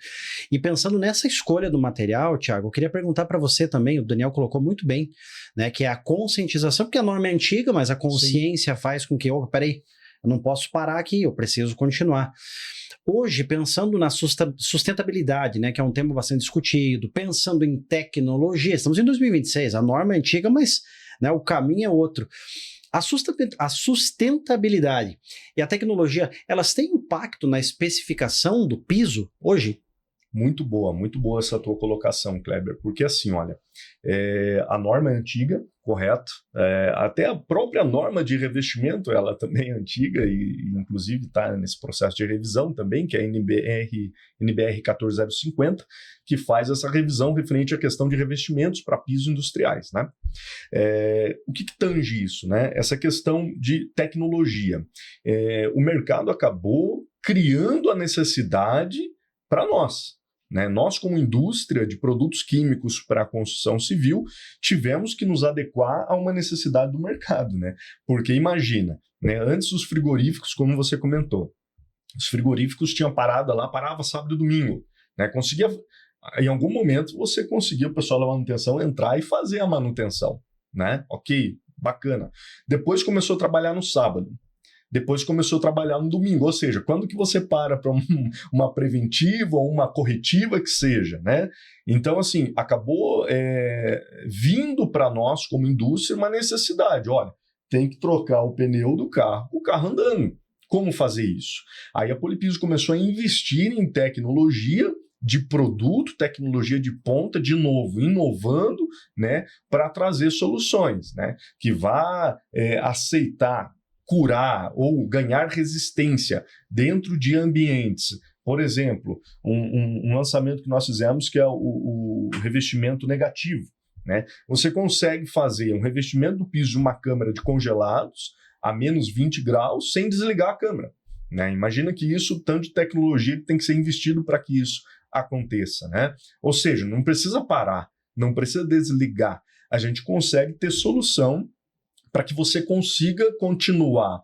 S1: E pensando nessa escolha do material, Thiago, eu queria perguntar para você também, o Daniel colocou muito bem, né? Que é a conscientização, porque a norma é antiga, mas a consciência faz com que, peraí, eu não posso parar aqui, eu preciso continuar. Hoje, pensando na sustentabilidade, né, que é um tema bastante discutido, pensando em tecnologia, estamos em 2026, a norma é antiga, mas, né, o caminho é outro. A sustentabilidade e a tecnologia, elas têm impacto na especificação do piso hoje?
S2: Muito boa essa tua colocação, Kleber, porque assim, olha, a norma é antiga, correto? Até a própria norma de revestimento, ela também é antiga e inclusive está nesse processo de revisão também, que é a NBR 14050, que faz essa revisão referente à questão de revestimentos para pisos industriais, né? O que tange isso, né? Essa questão de tecnologia. O mercado acabou criando a necessidade para nós. Né? Nós, como indústria de produtos químicos para a construção civil, tivemos que nos adequar a uma necessidade do mercado. Né? Porque imagina, né? Antes os frigoríficos, como você comentou, os frigoríficos tinham parava sábado e domingo. Né? Em algum momento você conseguia o pessoal da manutenção entrar e fazer a manutenção. Né? Ok, bacana. Depois começou a trabalhar no sábado. Depois começou a trabalhar no domingo, ou seja, quando que você para uma preventiva ou uma corretiva que seja, né? Então, assim, acabou vindo para nós como indústria uma necessidade, olha, tem que trocar o pneu do carro, o carro andando. Como fazer isso? Aí a Polypiso começou a investir em tecnologia de produto, tecnologia de ponta, de novo, inovando, né, para trazer soluções, né, que vá aceitar, curar ou ganhar resistência dentro de ambientes. Por exemplo, um lançamento que nós fizemos que é o revestimento negativo. Né? Você consegue fazer um revestimento do piso de uma câmara de congelados a menos 20 graus sem desligar a câmara. Né? Imagina que isso, tanto de tecnologia que tem que ser investido para que isso aconteça. Né? Ou seja, não precisa parar, não precisa desligar. A gente consegue ter solução para que você consiga continuar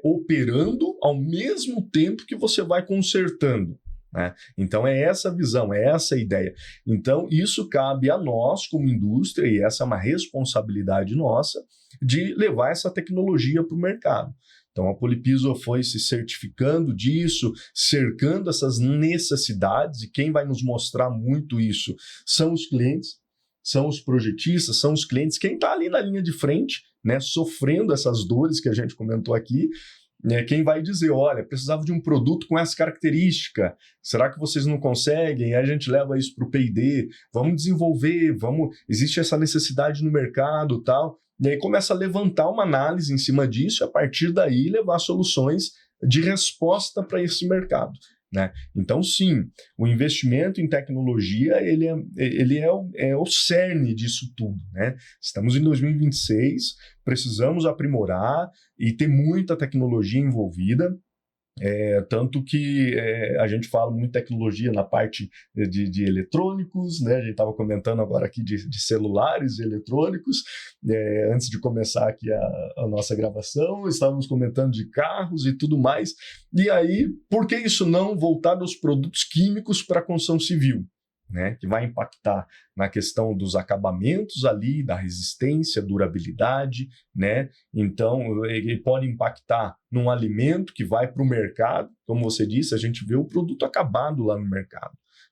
S2: operando ao mesmo tempo que você vai consertando. Né? Então é essa a visão, é essa a ideia. Então isso cabe a nós como indústria, e essa é uma responsabilidade nossa, de levar essa tecnologia para o mercado. Então a Polypiso foi se certificando disso, cercando essas necessidades, e quem vai nos mostrar muito isso são os clientes, são os projetistas, são os clientes, quem está ali na linha de frente, né, sofrendo essas dores que a gente comentou aqui, né, quem vai dizer, olha, precisava de um produto com essa característica, será que vocês não conseguem? Aí a gente leva isso para o P&D, vamos desenvolver, existe essa necessidade no mercado, tal, e aí começa a levantar uma análise em cima disso, e a partir daí levar soluções de resposta para esse mercado. Né? Então, sim, o investimento em tecnologia ele é o cerne disso tudo. Né? Estamos em 2026, precisamos aprimorar e ter muita tecnologia envolvida. Tanto que a gente fala muito de tecnologia na parte de eletrônicos, né? A gente estava comentando agora aqui de celulares eletrônicos, antes de começar aqui a nossa gravação, estávamos comentando de carros e tudo mais, e aí, por que isso não voltado aos produtos químicos para a construção civil? Né, que vai impactar na questão dos acabamentos ali, da resistência, durabilidade, né? Então, ele pode impactar num alimento que vai para o mercado, como você disse, a gente vê o produto acabado lá no mercado.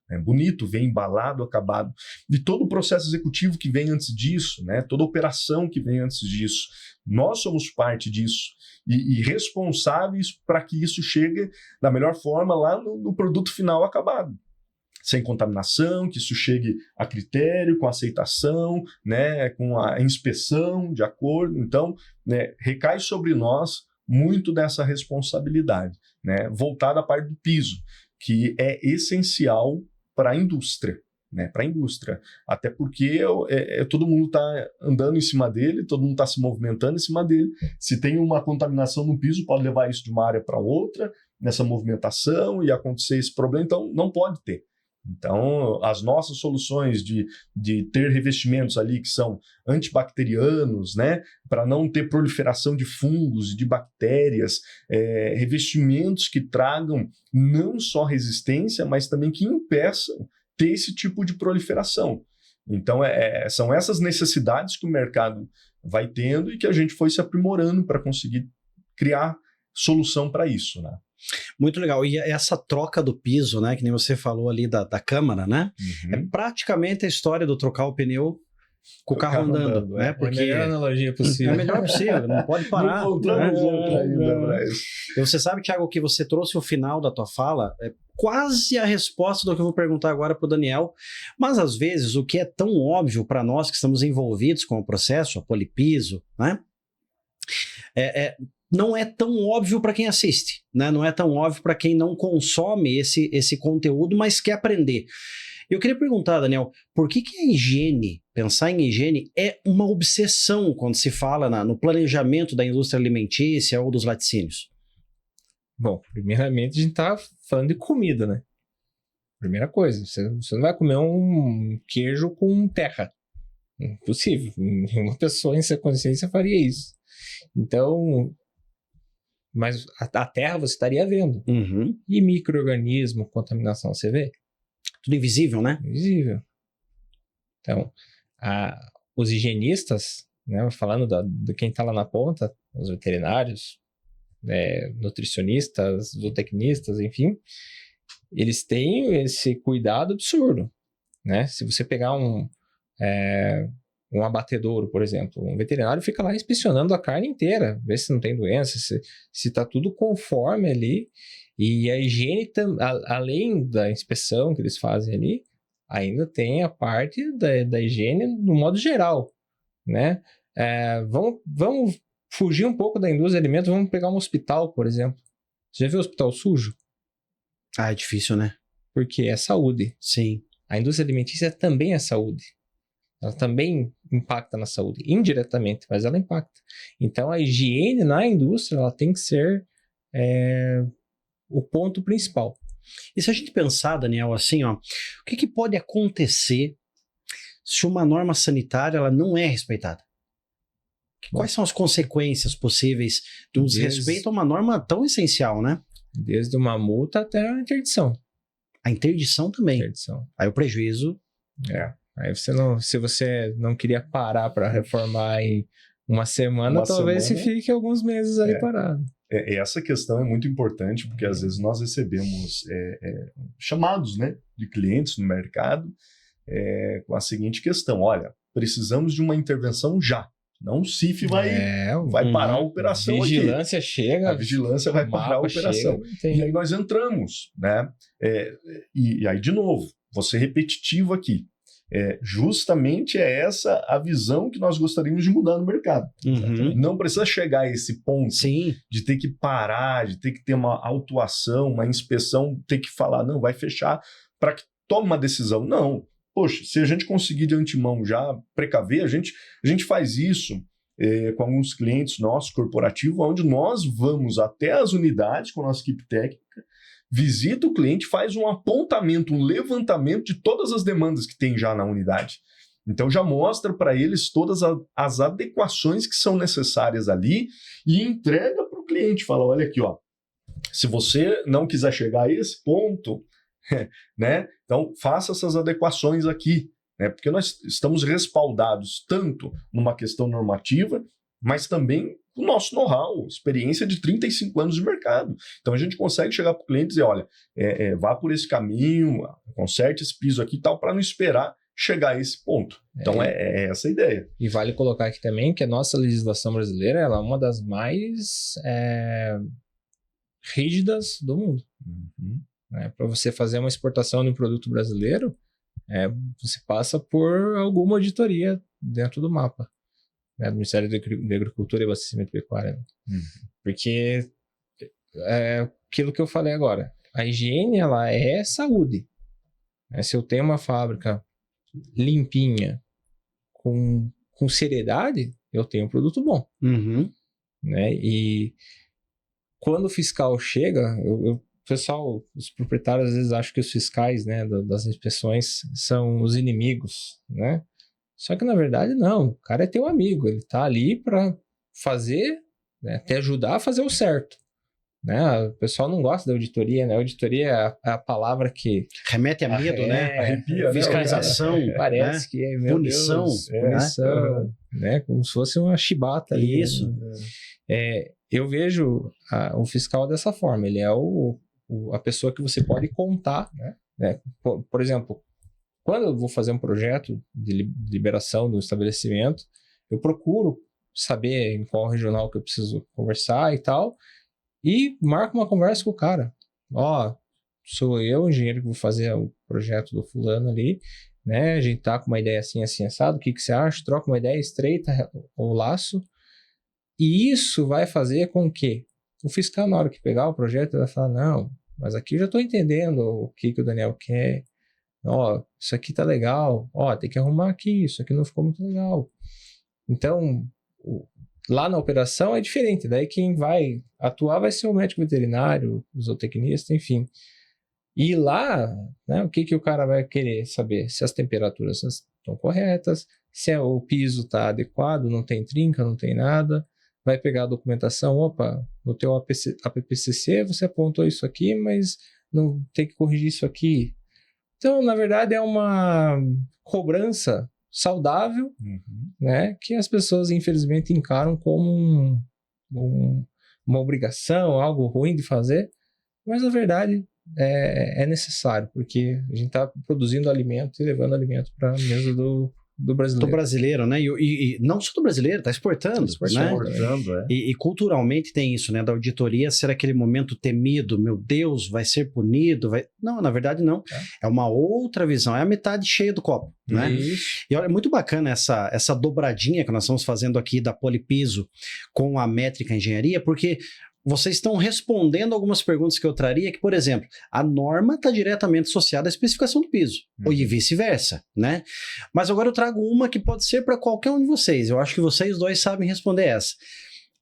S2: É bonito, vem embalado, acabado. E todo o processo executivo que vem antes disso, né? Toda a operação que vem antes disso. Nós somos parte disso e responsáveis para que isso chegue da melhor forma lá no produto final acabado. Sem contaminação, que isso chegue a critério, com aceitação, né, com a inspeção de acordo. Então, né, recai sobre nós muito dessa responsabilidade. né, voltada à parte do piso, que é essencial para a indústria. Né, para a indústria, até porque todo mundo está andando em cima dele, todo mundo está se movimentando em cima dele. Se tem uma contaminação no piso, pode levar isso de uma área para outra, nessa movimentação, e acontecer esse problema, então não pode ter. Então, as nossas soluções de ter revestimentos ali que são antibacterianos, né, para não ter proliferação de fungos, de bactérias, revestimentos que tragam não só resistência, mas também que impeçam ter esse tipo de proliferação. Então, são essas necessidades que o mercado vai tendo e que a gente foi se aprimorando para conseguir criar solução para isso, né?
S1: Muito legal. E essa troca do piso, né, que nem você falou ali da câmara, né?
S2: Uhum.
S1: É praticamente a história do trocar o pneu com o carro andando, né? Porque
S3: é a melhor analogia possível.
S1: É a melhor possível, não pode parar.
S2: Não encontramos outra ainda para isso.
S1: E você sabe, Thiago, que você trouxe o final da tua fala, é quase a resposta do que eu vou perguntar agora para o Daniel, mas às vezes o que é tão óbvio para nós que estamos envolvidos com o processo, a Polipiso, né? Não é tão óbvio para quem assiste, né? Não é tão óbvio para quem não consome esse conteúdo, mas quer aprender. Eu queria perguntar, Daniel, por que a higiene, pensar em higiene, é uma obsessão quando se fala no planejamento da indústria alimentícia ou dos laticínios?
S3: Bom, primeiramente a gente tá falando de comida, né? Primeira coisa, você não vai comer um queijo com terra. Impossível. Uma pessoa em sua consciência faria isso. Então, mas a terra você estaria vendo.
S1: Uhum.
S3: E micro-organismo, contaminação, você vê?
S1: Tudo invisível, né?
S3: Invisível. Então, os higienistas, né, falando de quem está lá na ponta, os veterinários, nutricionistas, zootecnistas, enfim, eles têm esse cuidado absurdo, né? Se você pegar um abatedouro, por exemplo, um veterinário fica lá inspecionando a carne inteira, ver se não tem doença, se está tudo conforme ali. E a higiene, além da inspeção que eles fazem ali, ainda tem a parte da higiene no modo geral, né? Vamos fugir um pouco da indústria de alimentos, vamos pegar um hospital, por exemplo. Você já viu hospital sujo?
S1: Ah, é difícil, né?
S3: Porque é saúde.
S1: Sim.
S3: A indústria alimentícia também é saúde. Ela também impacta na saúde, indiretamente, mas ela impacta. Então, a higiene na indústria, ela tem que ser o ponto principal.
S1: E se a gente pensar, Daniel, assim, ó, o que pode acontecer se uma norma sanitária ela não é respeitada? Quais são as consequências possíveis de um desrespeito a uma norma tão essencial, né?
S3: Desde uma multa até a interdição.
S1: A interdição também.
S3: Interdição.
S1: Aí o prejuízo...
S3: Aí se você não queria parar para reformar em uma semana, talvez você fique alguns meses ali parado.
S2: Essa questão é muito importante, porque às vezes nós recebemos chamados, né, de clientes no mercado com a seguinte questão: olha, precisamos de uma intervenção já. Não o CIF vai parar a operação aqui.
S3: A vigilância chega.
S2: A vigilância vai parar a operação. E aí nós entramos, né? E aí, de novo, vou ser repetitivo aqui. Justamente essa a visão que nós gostaríamos de mudar no mercado.
S1: Uhum.
S2: Não precisa chegar a esse ponto
S1: Sim.
S2: de ter que parar, de ter que ter uma autuação, uma inspeção, ter que falar, não, vai fechar para que tome uma decisão. Não. Poxa, se a gente conseguir de antemão já precaver, a gente faz isso com alguns clientes nossos, corporativos, onde nós vamos até as unidades com a nossa equipe técnica, visita o cliente, faz um apontamento, um levantamento de todas as demandas que tem já na unidade. Então já mostra para eles todas as adequações que são necessárias ali e entrega para o cliente. Fala, olha aqui, ó, se você não quiser chegar a esse ponto, né, então faça essas adequações aqui, né, porque nós estamos respaldados tanto numa questão normativa, mas também o nosso know-how, experiência de 35 anos de mercado. Então a gente consegue chegar para o cliente e dizer, olha, vá por esse caminho, conserte esse piso aqui e tal, para não esperar chegar a esse ponto. Então é essa a ideia.
S3: E vale colocar aqui também que a nossa legislação brasileira ela é uma das mais rígidas do mundo.
S2: Uhum.
S3: Para você fazer uma exportação de um produto brasileiro, você passa por alguma auditoria dentro do mapa. Do Ministério da Agricultura e Abastecimento Pecuário. Né?
S2: Uhum.
S3: Porque aquilo que eu falei agora. A higiene, ela é saúde. Se eu tenho uma fábrica limpinha, com seriedade, eu tenho um produto bom.
S1: Uhum.
S3: Né? E quando o fiscal chega, o pessoal, os proprietários às vezes acham que os fiscais, né, das inspeções são os inimigos, né? Só que na verdade não, o cara é teu amigo, ele tá ali para fazer, né, até ajudar a fazer o certo. Né? O pessoal não gosta da auditoria, né? A auditoria é a palavra que
S1: remete a medo, né?
S2: Arrepia,
S1: Fiscalização,
S3: parece
S1: né?
S3: que é, meu
S1: punição,
S3: Deus, punição, né? Como se fosse uma chibata ali.
S1: Isso.
S3: Eu vejo o fiscal dessa forma, ele é a pessoa que você pode contar, né? Por exemplo, quando eu vou fazer um projeto de liberação do estabelecimento, eu procuro saber em qual regional que eu preciso conversar e tal, e marco uma conversa com o cara. Sou eu, o engenheiro, que vou fazer o projeto do fulano ali, né? A gente tá com uma ideia assim, assim, assado, o que você acha? Troca uma ideia, estreita o laço, e isso vai fazer com que o fiscal, na hora que pegar o projeto, vai falar, não, mas aqui eu já tô entendendo o que o Daniel quer, isso aqui tá legal, tem que arrumar aqui, isso aqui não ficou muito legal. Então, lá na operação é diferente, daí quem vai atuar vai ser o médico veterinário, o zootecnista, enfim. E lá, né, o que o cara vai querer saber? Se as temperaturas estão corretas, se o piso está adequado, não tem trinca, não tem nada. Vai pegar a documentação, no teu APPCC você apontou isso aqui, mas não tem que corrigir isso aqui. Então, na verdade, é uma cobrança saudável, né, que as pessoas, infelizmente, encaram como uma obrigação, algo ruim de fazer, mas, na verdade, é necessário, porque a gente está produzindo alimento e levando alimento para a mesa do brasileiro.
S1: Do brasileiro, né? E não só do brasileiro, está exportando, né? E culturalmente tem isso, né? Da auditoria ser aquele momento temido, meu Deus, vai ser punido, Não, na verdade não. É uma outra visão, é a metade cheia do copo, né? E olha, é muito bacana essa dobradinha que nós estamos fazendo aqui da Polipiso com a Métrica Engenharia, porque vocês estão respondendo algumas perguntas que eu traria, que, por exemplo, a norma está diretamente associada à especificação do piso, ou e vice-versa, né? Mas agora eu trago uma que pode ser para qualquer um de vocês. Eu acho que vocês dois sabem responder essa.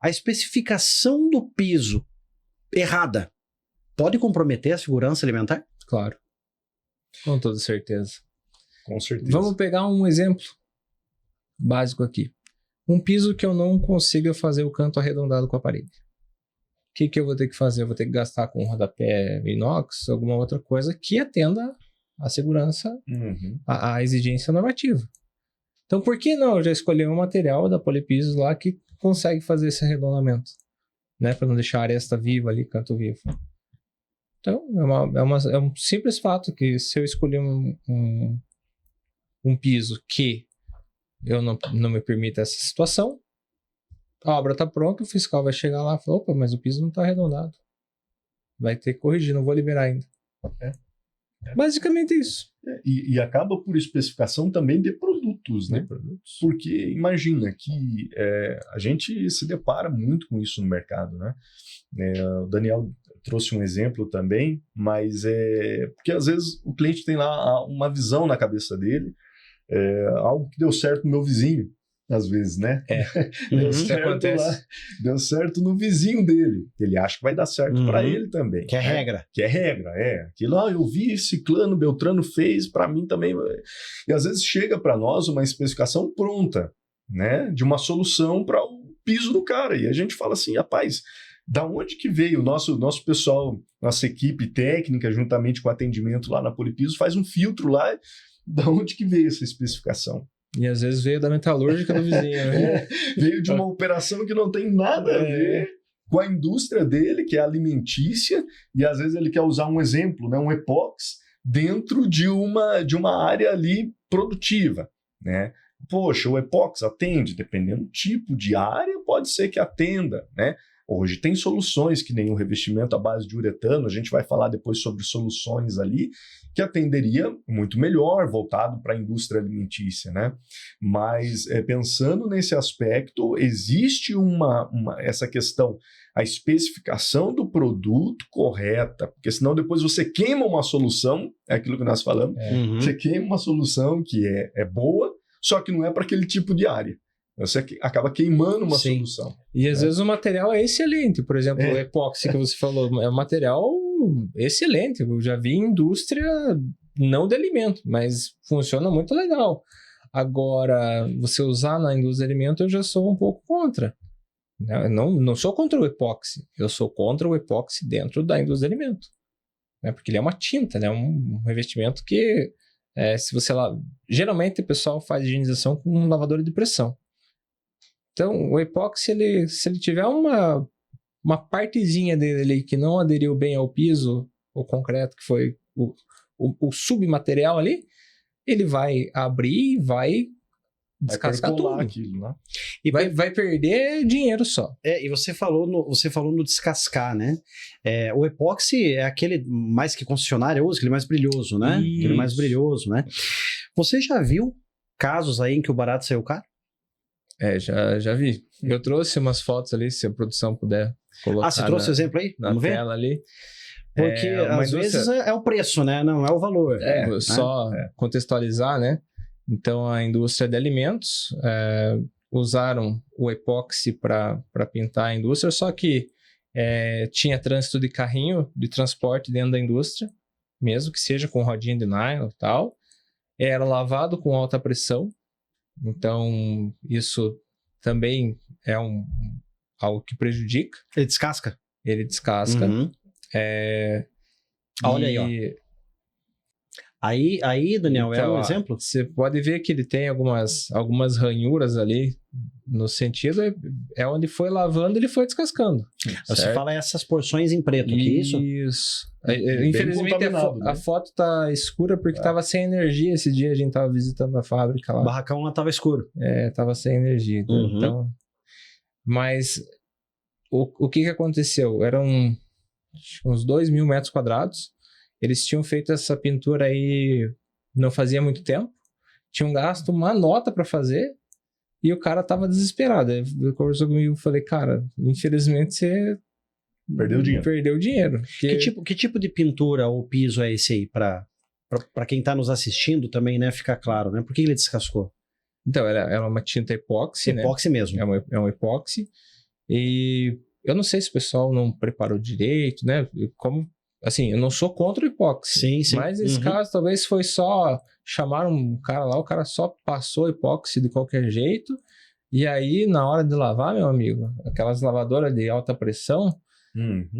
S1: A especificação do piso errada pode comprometer a segurança alimentar?
S3: Claro. Com toda certeza.
S2: Com certeza.
S3: Vamos pegar um exemplo básico aqui. Um piso que eu não consiga fazer o canto arredondado com a parede. O que eu vou ter que fazer? Eu vou ter que gastar com rodapé inox, alguma outra coisa que atenda à segurança, à exigência normativa. Então, por que não eu já escolher um material da Polipisos lá que consegue fazer esse arredondamento, né? Para não deixar a aresta viva ali, canto vivo. Então, é um simples fato que se eu escolher um piso que eu não me permita essa situação, a obra está pronta, o fiscal vai chegar lá e falar, mas o piso não está arredondado. Vai ter que corrigir, não vou liberar ainda. Basicamente isso.
S2: E acaba por especificação também de produtos, né? Porque imagina que a gente se depara muito com isso no mercado, né? O Daniel trouxe um exemplo também, mas porque às vezes o cliente tem lá uma visão na cabeça dele, algo que deu certo no meu vizinho. Às vezes, né? Deu certo no vizinho dele. Ele acha que vai dar certo para ele também.
S1: Que é regra.
S2: Que é regra, Aquilo, eu vi Ciclano, Beltrano fez, para mim também. E às vezes chega para nós uma especificação pronta, né? De uma solução para o piso do cara. E a gente fala assim, rapaz, da onde que veio? O nosso pessoal, nossa equipe técnica, juntamente com o atendimento lá na Polipiso, faz um filtro lá. Da onde que veio essa especificação?
S3: E às vezes veio da metalúrgica do vizinho, né?
S2: Veio de uma operação que não tem nada a ver com a indústria dele, que é alimentícia, e às vezes ele quer usar um exemplo, né, um epox, dentro de uma área ali produtiva, né? Poxa, o epox atende, dependendo do tipo de área, pode ser que atenda, né? Hoje tem soluções que nem o revestimento à base de uretano, a gente vai falar depois sobre soluções ali, que atenderia muito melhor, voltado para a indústria alimentícia, né? Mas pensando nesse aspecto, existe essa questão, a especificação do produto correta, porque senão depois você queima uma solução, é aquilo que nós falamos, você queima uma solução que é boa, só que não é para aquele tipo de área. Você acaba queimando uma solução.
S3: E às vezes o material é excelente. Por exemplo, o epóxi que você falou é um material excelente. Eu já vi em indústria, não de alimento, mas funciona muito legal. Agora, você usar na indústria de alimento, eu já sou um pouco contra. Eu não sou contra o epóxi. Eu sou contra o epóxi dentro da indústria de alimento. Porque ele é uma tinta, né? Um revestimento que, se você lá... Geralmente o pessoal faz higienização com um lavador de pressão. Então, o epóxi, se ele tiver uma partezinha dele que não aderiu bem ao piso, o concreto, que foi o submaterial ali, ele vai abrir e vai descascar tudo.
S2: Aquilo, né?
S3: E vai perder dinheiro só.
S1: E você falou no descascar, né? O epóxi é aquele mais que concessionária usa, aquele mais brilhoso, né?
S3: Isso.
S1: Aquele mais brilhoso, né? Você já viu casos aí em que o barato saiu caro?
S3: Já vi. Eu trouxe umas fotos ali, se a produção puder colocar.
S1: Você trouxe o exemplo aí?
S3: Na
S1: Vamos ver?
S3: tela ali.
S1: Porque às vezes é o preço, né? Não é o valor.
S3: Só contextualizar, né? Então, a indústria de alimentos usaram o epóxi para pintar a indústria, só que tinha trânsito de carrinho de transporte dentro da indústria, mesmo que seja com rodinha de nylon e tal. Era lavado com alta pressão. Então, isso também é algo que prejudica.
S1: Ele descasca?
S3: Ele descasca.
S1: Uhum. Olha aí, ó. Aí, Daniel,
S3: então,
S1: é um exemplo?
S3: Você pode ver que ele tem algumas ranhuras ali, no sentido, onde foi lavando, ele foi descascando.
S1: Você
S3: certo?
S1: fala essas porções em preto aqui, isso?
S3: Isso. Infelizmente a foto tá escura porque tava sem energia esse dia, a gente tava visitando a fábrica lá.
S1: O barracão lá tava escuro.
S3: Tava sem energia.
S1: Uhum.
S3: Então, mas o que aconteceu? Eram uns 2.000 metros quadrados. Eles tinham feito essa pintura aí não fazia muito tempo. Tinham gasto uma nota para fazer e o cara tava desesperado. Ele conversou comigo e falei, cara, infelizmente você perdeu dinheiro.
S1: Que tipo de pintura ou piso é esse aí? Para quem tá nos assistindo também, né, ficar claro, né? Por que ele descascou?
S3: Então, ela é uma tinta epóxi, né?
S1: Epóxi mesmo.
S3: É um epóxi. E eu não sei se o pessoal não preparou direito, né? Assim, eu não sou contra o epóxi.
S1: Sim.
S3: Mas nesse caso, talvez foi só... Chamaram um cara lá, o cara só passou epóxi de qualquer jeito. E aí, na hora de lavar, meu amigo, aquelas lavadoras de alta pressão,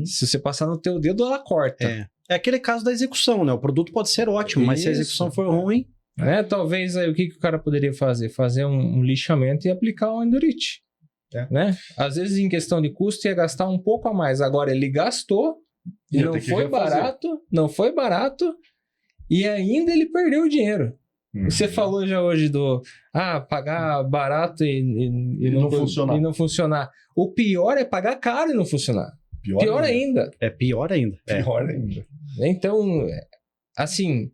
S3: se você passar no teu dedo, ela corta.
S1: É aquele caso da execução, né? O produto pode ser ótimo, mas se a execução for ruim...
S3: Talvez aí o que o cara poderia fazer? Fazer um lixamento e aplicar um endurite. Né? Às vezes, em questão de custo, ia gastar um pouco a mais. Agora, ele gastou... E não foi barato e ainda ele perdeu o dinheiro. Você falou já hoje pagar barato e não funcionar. O pior é pagar caro e não funcionar. Pior ainda.
S1: É pior ainda.
S2: Pior ainda.
S3: Então, assim,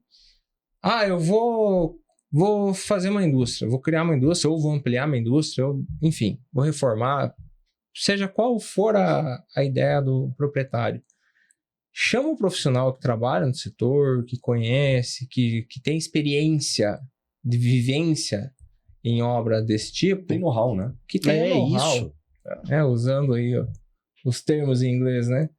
S3: eu vou fazer uma indústria, vou criar uma indústria, ou vou ampliar uma indústria, enfim, vou reformar, seja qual for a ideia do proprietário. Chama um profissional que trabalha no setor, que conhece, que tem experiência de vivência em obra desse tipo.
S2: Tem know-how, né?
S3: Que tem know-how.
S1: Isso.
S3: Usando aí os termos em inglês, né?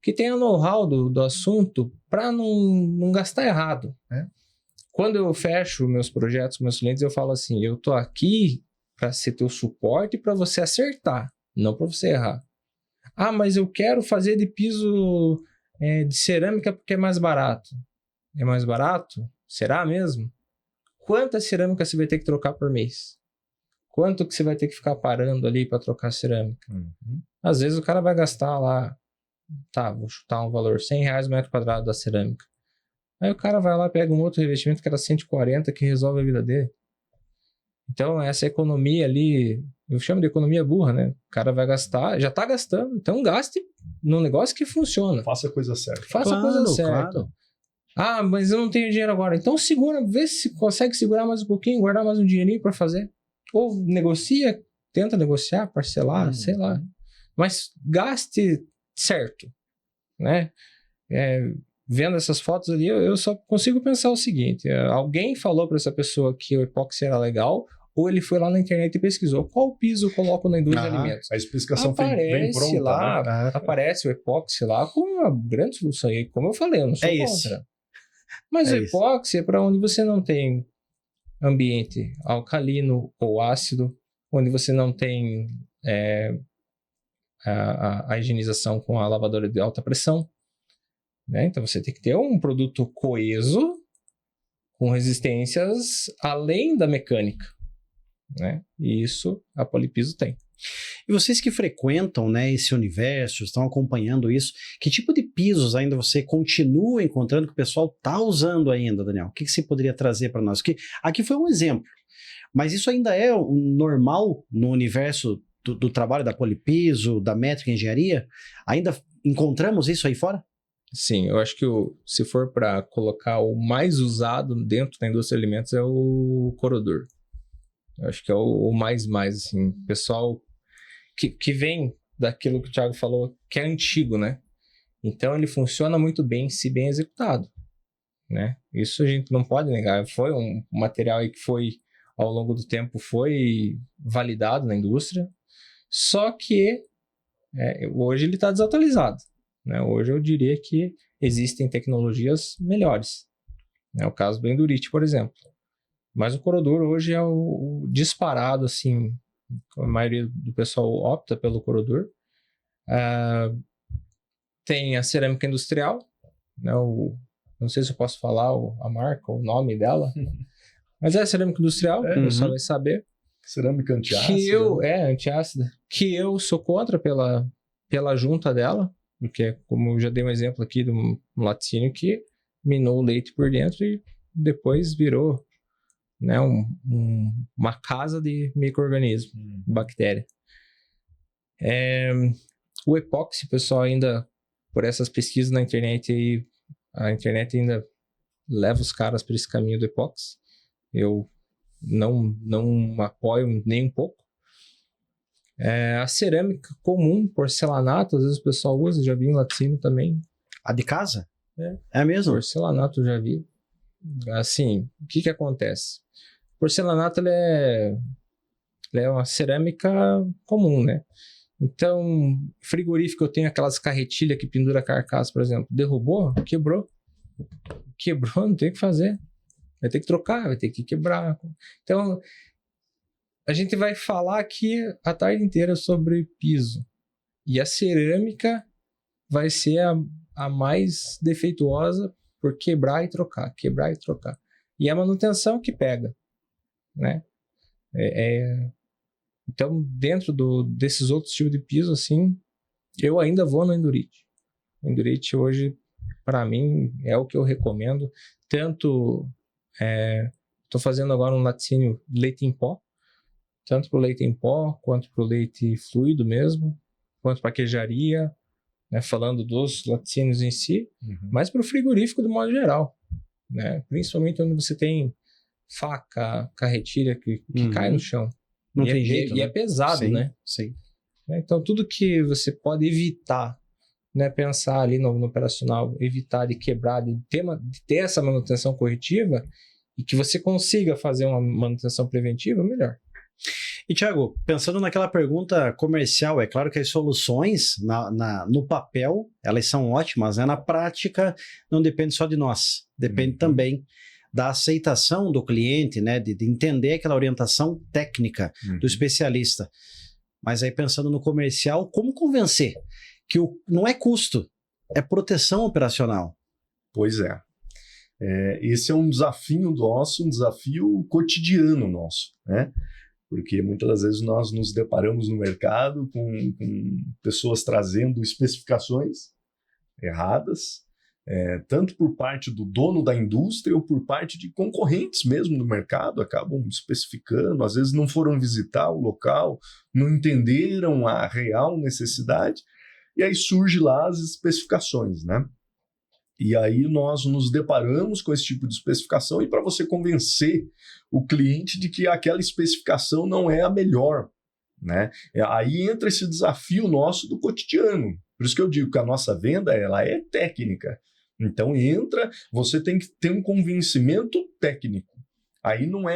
S3: Que tenha know-how do assunto para não gastar errado. Né? Quando eu fecho meus projetos com meus clientes, eu falo assim, eu tô aqui para ser teu suporte para você acertar, não para você errar. Mas eu quero fazer de piso... de cerâmica porque é mais barato. É mais barato? Será mesmo? Quanta cerâmica você vai ter que trocar por mês? Quanto que você vai ter que ficar parando ali para trocar cerâmica? Às vezes o cara vai gastar lá, vou chutar um valor, R$100 o metro quadrado da cerâmica. Aí o cara vai lá, pega um outro revestimento que era 140 que resolve a vida dele. Então essa economia ali Eu chamo de economia burra, né? O cara vai gastar, já está gastando, então gaste num negócio que funciona.
S2: Faça a coisa certa.
S3: Faça a coisa certa.
S1: Claro.
S3: Ah, mas eu não tenho dinheiro agora. Então segura, vê se consegue segurar mais um pouquinho, guardar mais um dinheirinho para fazer. Ou negocia, tenta negociar, parcelar, sei lá. Mas gaste certo, né? Vendo essas fotos ali, eu só consigo pensar o seguinte: alguém falou para essa pessoa que o epóxi era legal, ou ele foi lá na internet e pesquisou qual piso eu coloco na indústria de alimentos.
S2: A especificação vem pronta.
S3: Lá,
S2: né?
S3: aparece o epóxi lá com uma grande solução. E como eu falei, eu não sou contra.
S1: Isso.
S3: Mas o epóxi é para onde você não tem ambiente alcalino ou ácido, onde você não tem a higienização com a lavadora de alta pressão. Né? Então você tem que ter um produto coeso com resistências além da mecânica. Né? E isso a Polipiso tem.
S1: E vocês que frequentam, né, esse universo, estão acompanhando isso, que tipo de pisos ainda você continua encontrando que o pessoal está usando ainda, Daniel? O que você poderia trazer para nós? Porque aqui foi um exemplo, mas isso ainda é normal no universo do trabalho da Polipiso, da Métrica Engenharia? Ainda encontramos isso aí fora?
S3: Sim, eu acho que se for para colocar o mais usado dentro da indústria de alimentos é o Corodor. Eu acho que é o mais, assim, pessoal que vem daquilo que o Thiago falou, que é antigo, né? Então ele funciona muito bem se bem executado, né? Isso a gente não pode negar. Foi um material aí que foi, ao longo do tempo, foi validado na indústria, só que hoje ele está desatualizado. Né? Hoje eu diria que existem tecnologias melhores. É o caso do Endurite, por exemplo. Mas o Corodor hoje é o disparado, assim, a maioria do pessoal opta pelo Corodor. Tem a cerâmica industrial, né? Não sei se eu posso falar a marca, o nome dela, mas é a cerâmica industrial, o pessoal vai saber.
S2: Cerâmica antiácida.
S3: Antiácida. Que eu sou contra pela junta dela, porque, como eu já dei um exemplo aqui de um laticínio que minou o leite por dentro e depois virou, né, uma casa de micro-organismo, bactéria. O epóxi, pessoal, ainda, por essas pesquisas na internet, a internet ainda leva os caras para esse caminho do epóxi. Eu não apoio nem um pouco. A cerâmica comum, porcelanato, às vezes o pessoal usa, já vi em laticínio também.
S1: A de casa?
S3: É
S1: mesmo?
S3: Porcelanato eu já vi. Assim, o que acontece? Porcelanato ele é uma cerâmica comum, né? Então, frigorífico, eu tenho aquelas carretilhas que pendura carcaça, por exemplo. Derrubou, quebrou. Quebrou, não tem o que fazer. Vai ter que trocar, vai ter que quebrar. Então, a gente vai falar aqui a tarde inteira sobre piso. E a cerâmica vai ser a mais defeituosa por quebrar e trocar, quebrar e trocar. E a manutenção que pega, né? Então, dentro desses outros tipos de piso, assim, eu ainda vou no Endurite. O Endurite hoje, para mim, é o que eu recomendo. Tanto, estou fazendo agora um laticínio leite em pó, tanto para o leite em pó, quanto para o leite fluido mesmo, quanto para a queijaria, né, falando dos laticínios em si, mas para o frigorífico de modo geral, né, principalmente onde você tem faca, carretilha que cai no chão.
S1: Não tem jeito,
S3: e é pesado,
S1: sim,
S3: né?
S1: Sim.
S3: Então, tudo que você pode evitar, né, pensar ali no operacional, evitar de quebrar, de ter essa manutenção corretiva e que você consiga fazer uma manutenção preventiva, melhor.
S1: E, Thiago, pensando naquela pergunta comercial, é claro que as soluções no papel, elas são ótimas, né? Na prática, não depende só de nós, depende também da aceitação do cliente, né? De entender aquela orientação técnica do especialista. Mas aí, pensando no comercial, como convencer que não é custo, é proteção operacional?
S2: Pois é. Esse é um desafio nosso, um desafio cotidiano nosso, né? Porque muitas das vezes nós nos deparamos no mercado com pessoas trazendo especificações erradas, tanto por parte do dono da indústria ou por parte de concorrentes mesmo no mercado, acabam especificando, às vezes não foram visitar o local, não entenderam a real necessidade, e aí surge lá as especificações, né? E aí nós nos deparamos com esse tipo de especificação, e para você convencer o cliente de que aquela especificação não é a melhor, né? Aí entra esse desafio nosso do cotidiano. Por isso que eu digo que a nossa venda, ela é técnica. Então você tem que ter um convencimento técnico. Aí não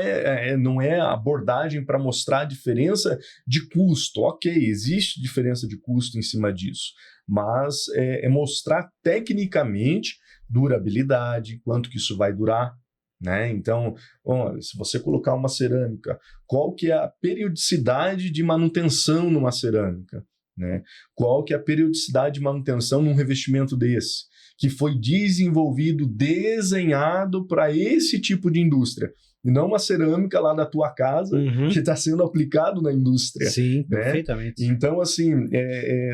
S2: é abordagem para mostrar a diferença de custo. Ok, existe diferença de custo em cima disso, mas é mostrar tecnicamente durabilidade, quanto que isso vai durar, né? Então, olha, se você colocar uma cerâmica, qual que é a periodicidade de manutenção numa cerâmica, né? Qual que é a periodicidade de manutenção num revestimento desse, que foi desenvolvido, desenhado para esse tipo de indústria, e não uma cerâmica lá da tua casa que está sendo aplicado na indústria.
S1: Sim,
S2: né?
S1: Perfeitamente.
S2: Então, assim,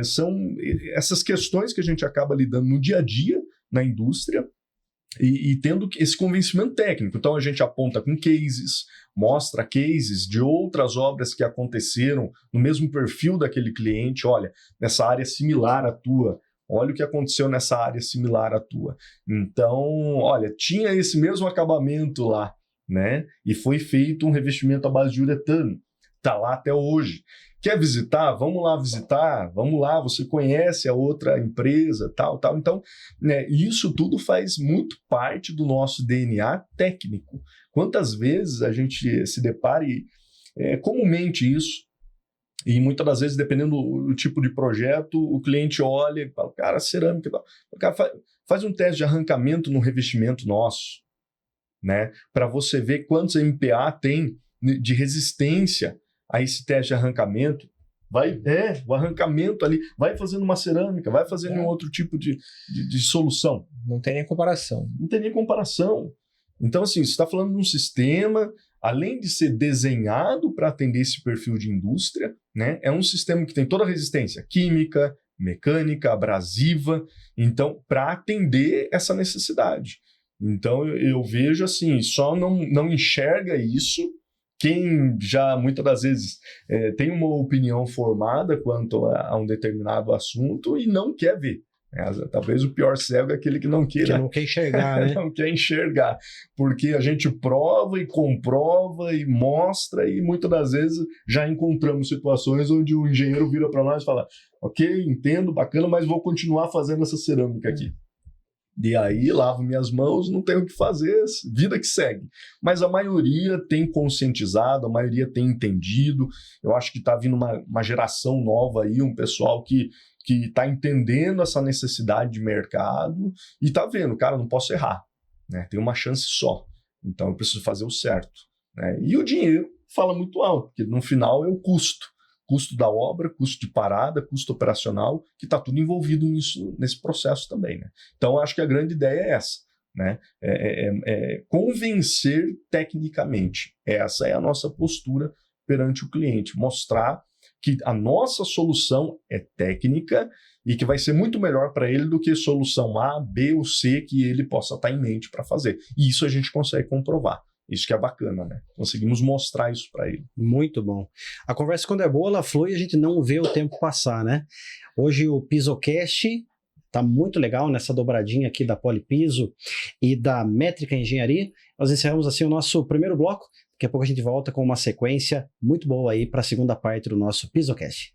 S2: são essas questões que a gente acaba lidando no dia a dia na indústria e tendo esse convencimento técnico. Então, a gente aponta com cases, mostra cases de outras obras que aconteceram no mesmo perfil daquele cliente. Olha, nessa área similar à tua, olha o que aconteceu nessa área similar à tua. Então, olha, tinha esse mesmo acabamento lá, né? E foi feito um revestimento à base de uretano. Está lá até hoje. Quer visitar? Vamos lá visitar. Vamos lá, você conhece a outra empresa, tal. Então, né, isso tudo faz muito parte do nosso DNA técnico. Quantas vezes a gente se depara, e comumente isso, e muitas das vezes, dependendo do tipo de projeto, o cliente olha e fala, cara, cerâmica e tal. Cara, faz um teste de arrancamento no revestimento nosso, né? Para você ver quantos MPa tem de resistência a esse teste de arrancamento. O arrancamento ali, vai fazendo uma cerâmica, vai fazendo um outro tipo de solução.
S3: Não tem nem comparação.
S2: Não tem nem comparação. Então, assim, você está falando de um sistema, além de ser desenhado para atender esse perfil de indústria, né, é um sistema que tem toda a resistência química, mecânica, abrasiva, então, para atender essa necessidade. Então, eu vejo assim, só não enxerga isso quem já, muitas das vezes, tem uma opinião formada quanto a um determinado assunto e não quer ver. Talvez o pior cego é aquele que não queira.
S1: Que não quer enxergar, né?
S2: Não quer enxergar. Porque a gente prova e comprova e mostra, e muitas das vezes já encontramos situações onde o engenheiro vira para nós e fala, ok, entendo, bacana, mas vou continuar fazendo essa cerâmica aqui. E aí, lavo minhas mãos, não tenho o que fazer, vida que segue. Mas a maioria tem conscientizado, a maioria tem entendido. Eu acho que está vindo uma geração nova aí, um pessoal que está entendendo essa necessidade de mercado e está vendo, cara, não posso errar, né? Tem uma chance só, então eu preciso fazer o certo, né? E o dinheiro fala muito alto, porque no final é o custo da obra, custo de parada, custo operacional, que está tudo envolvido nesse processo também, né? Então, eu acho que a grande ideia é essa, né? Convencer tecnicamente. Essa é a nossa postura perante o cliente, mostrar que a nossa solução é técnica e que vai ser muito melhor para ele do que solução A, B ou C que ele possa estar em mente para fazer. E isso a gente consegue comprovar. Isso que é bacana, né? Conseguimos mostrar isso para ele.
S1: Muito bom. A conversa, quando é boa, ela flui e a gente não vê o tempo passar, né? Hoje o PisoCast tá muito legal nessa dobradinha aqui da Polipiso e da Métrica Engenharia. Nós encerramos assim o nosso primeiro bloco. Daqui a pouco a gente volta com uma sequência muito boa aí para a segunda parte do nosso PisoCast.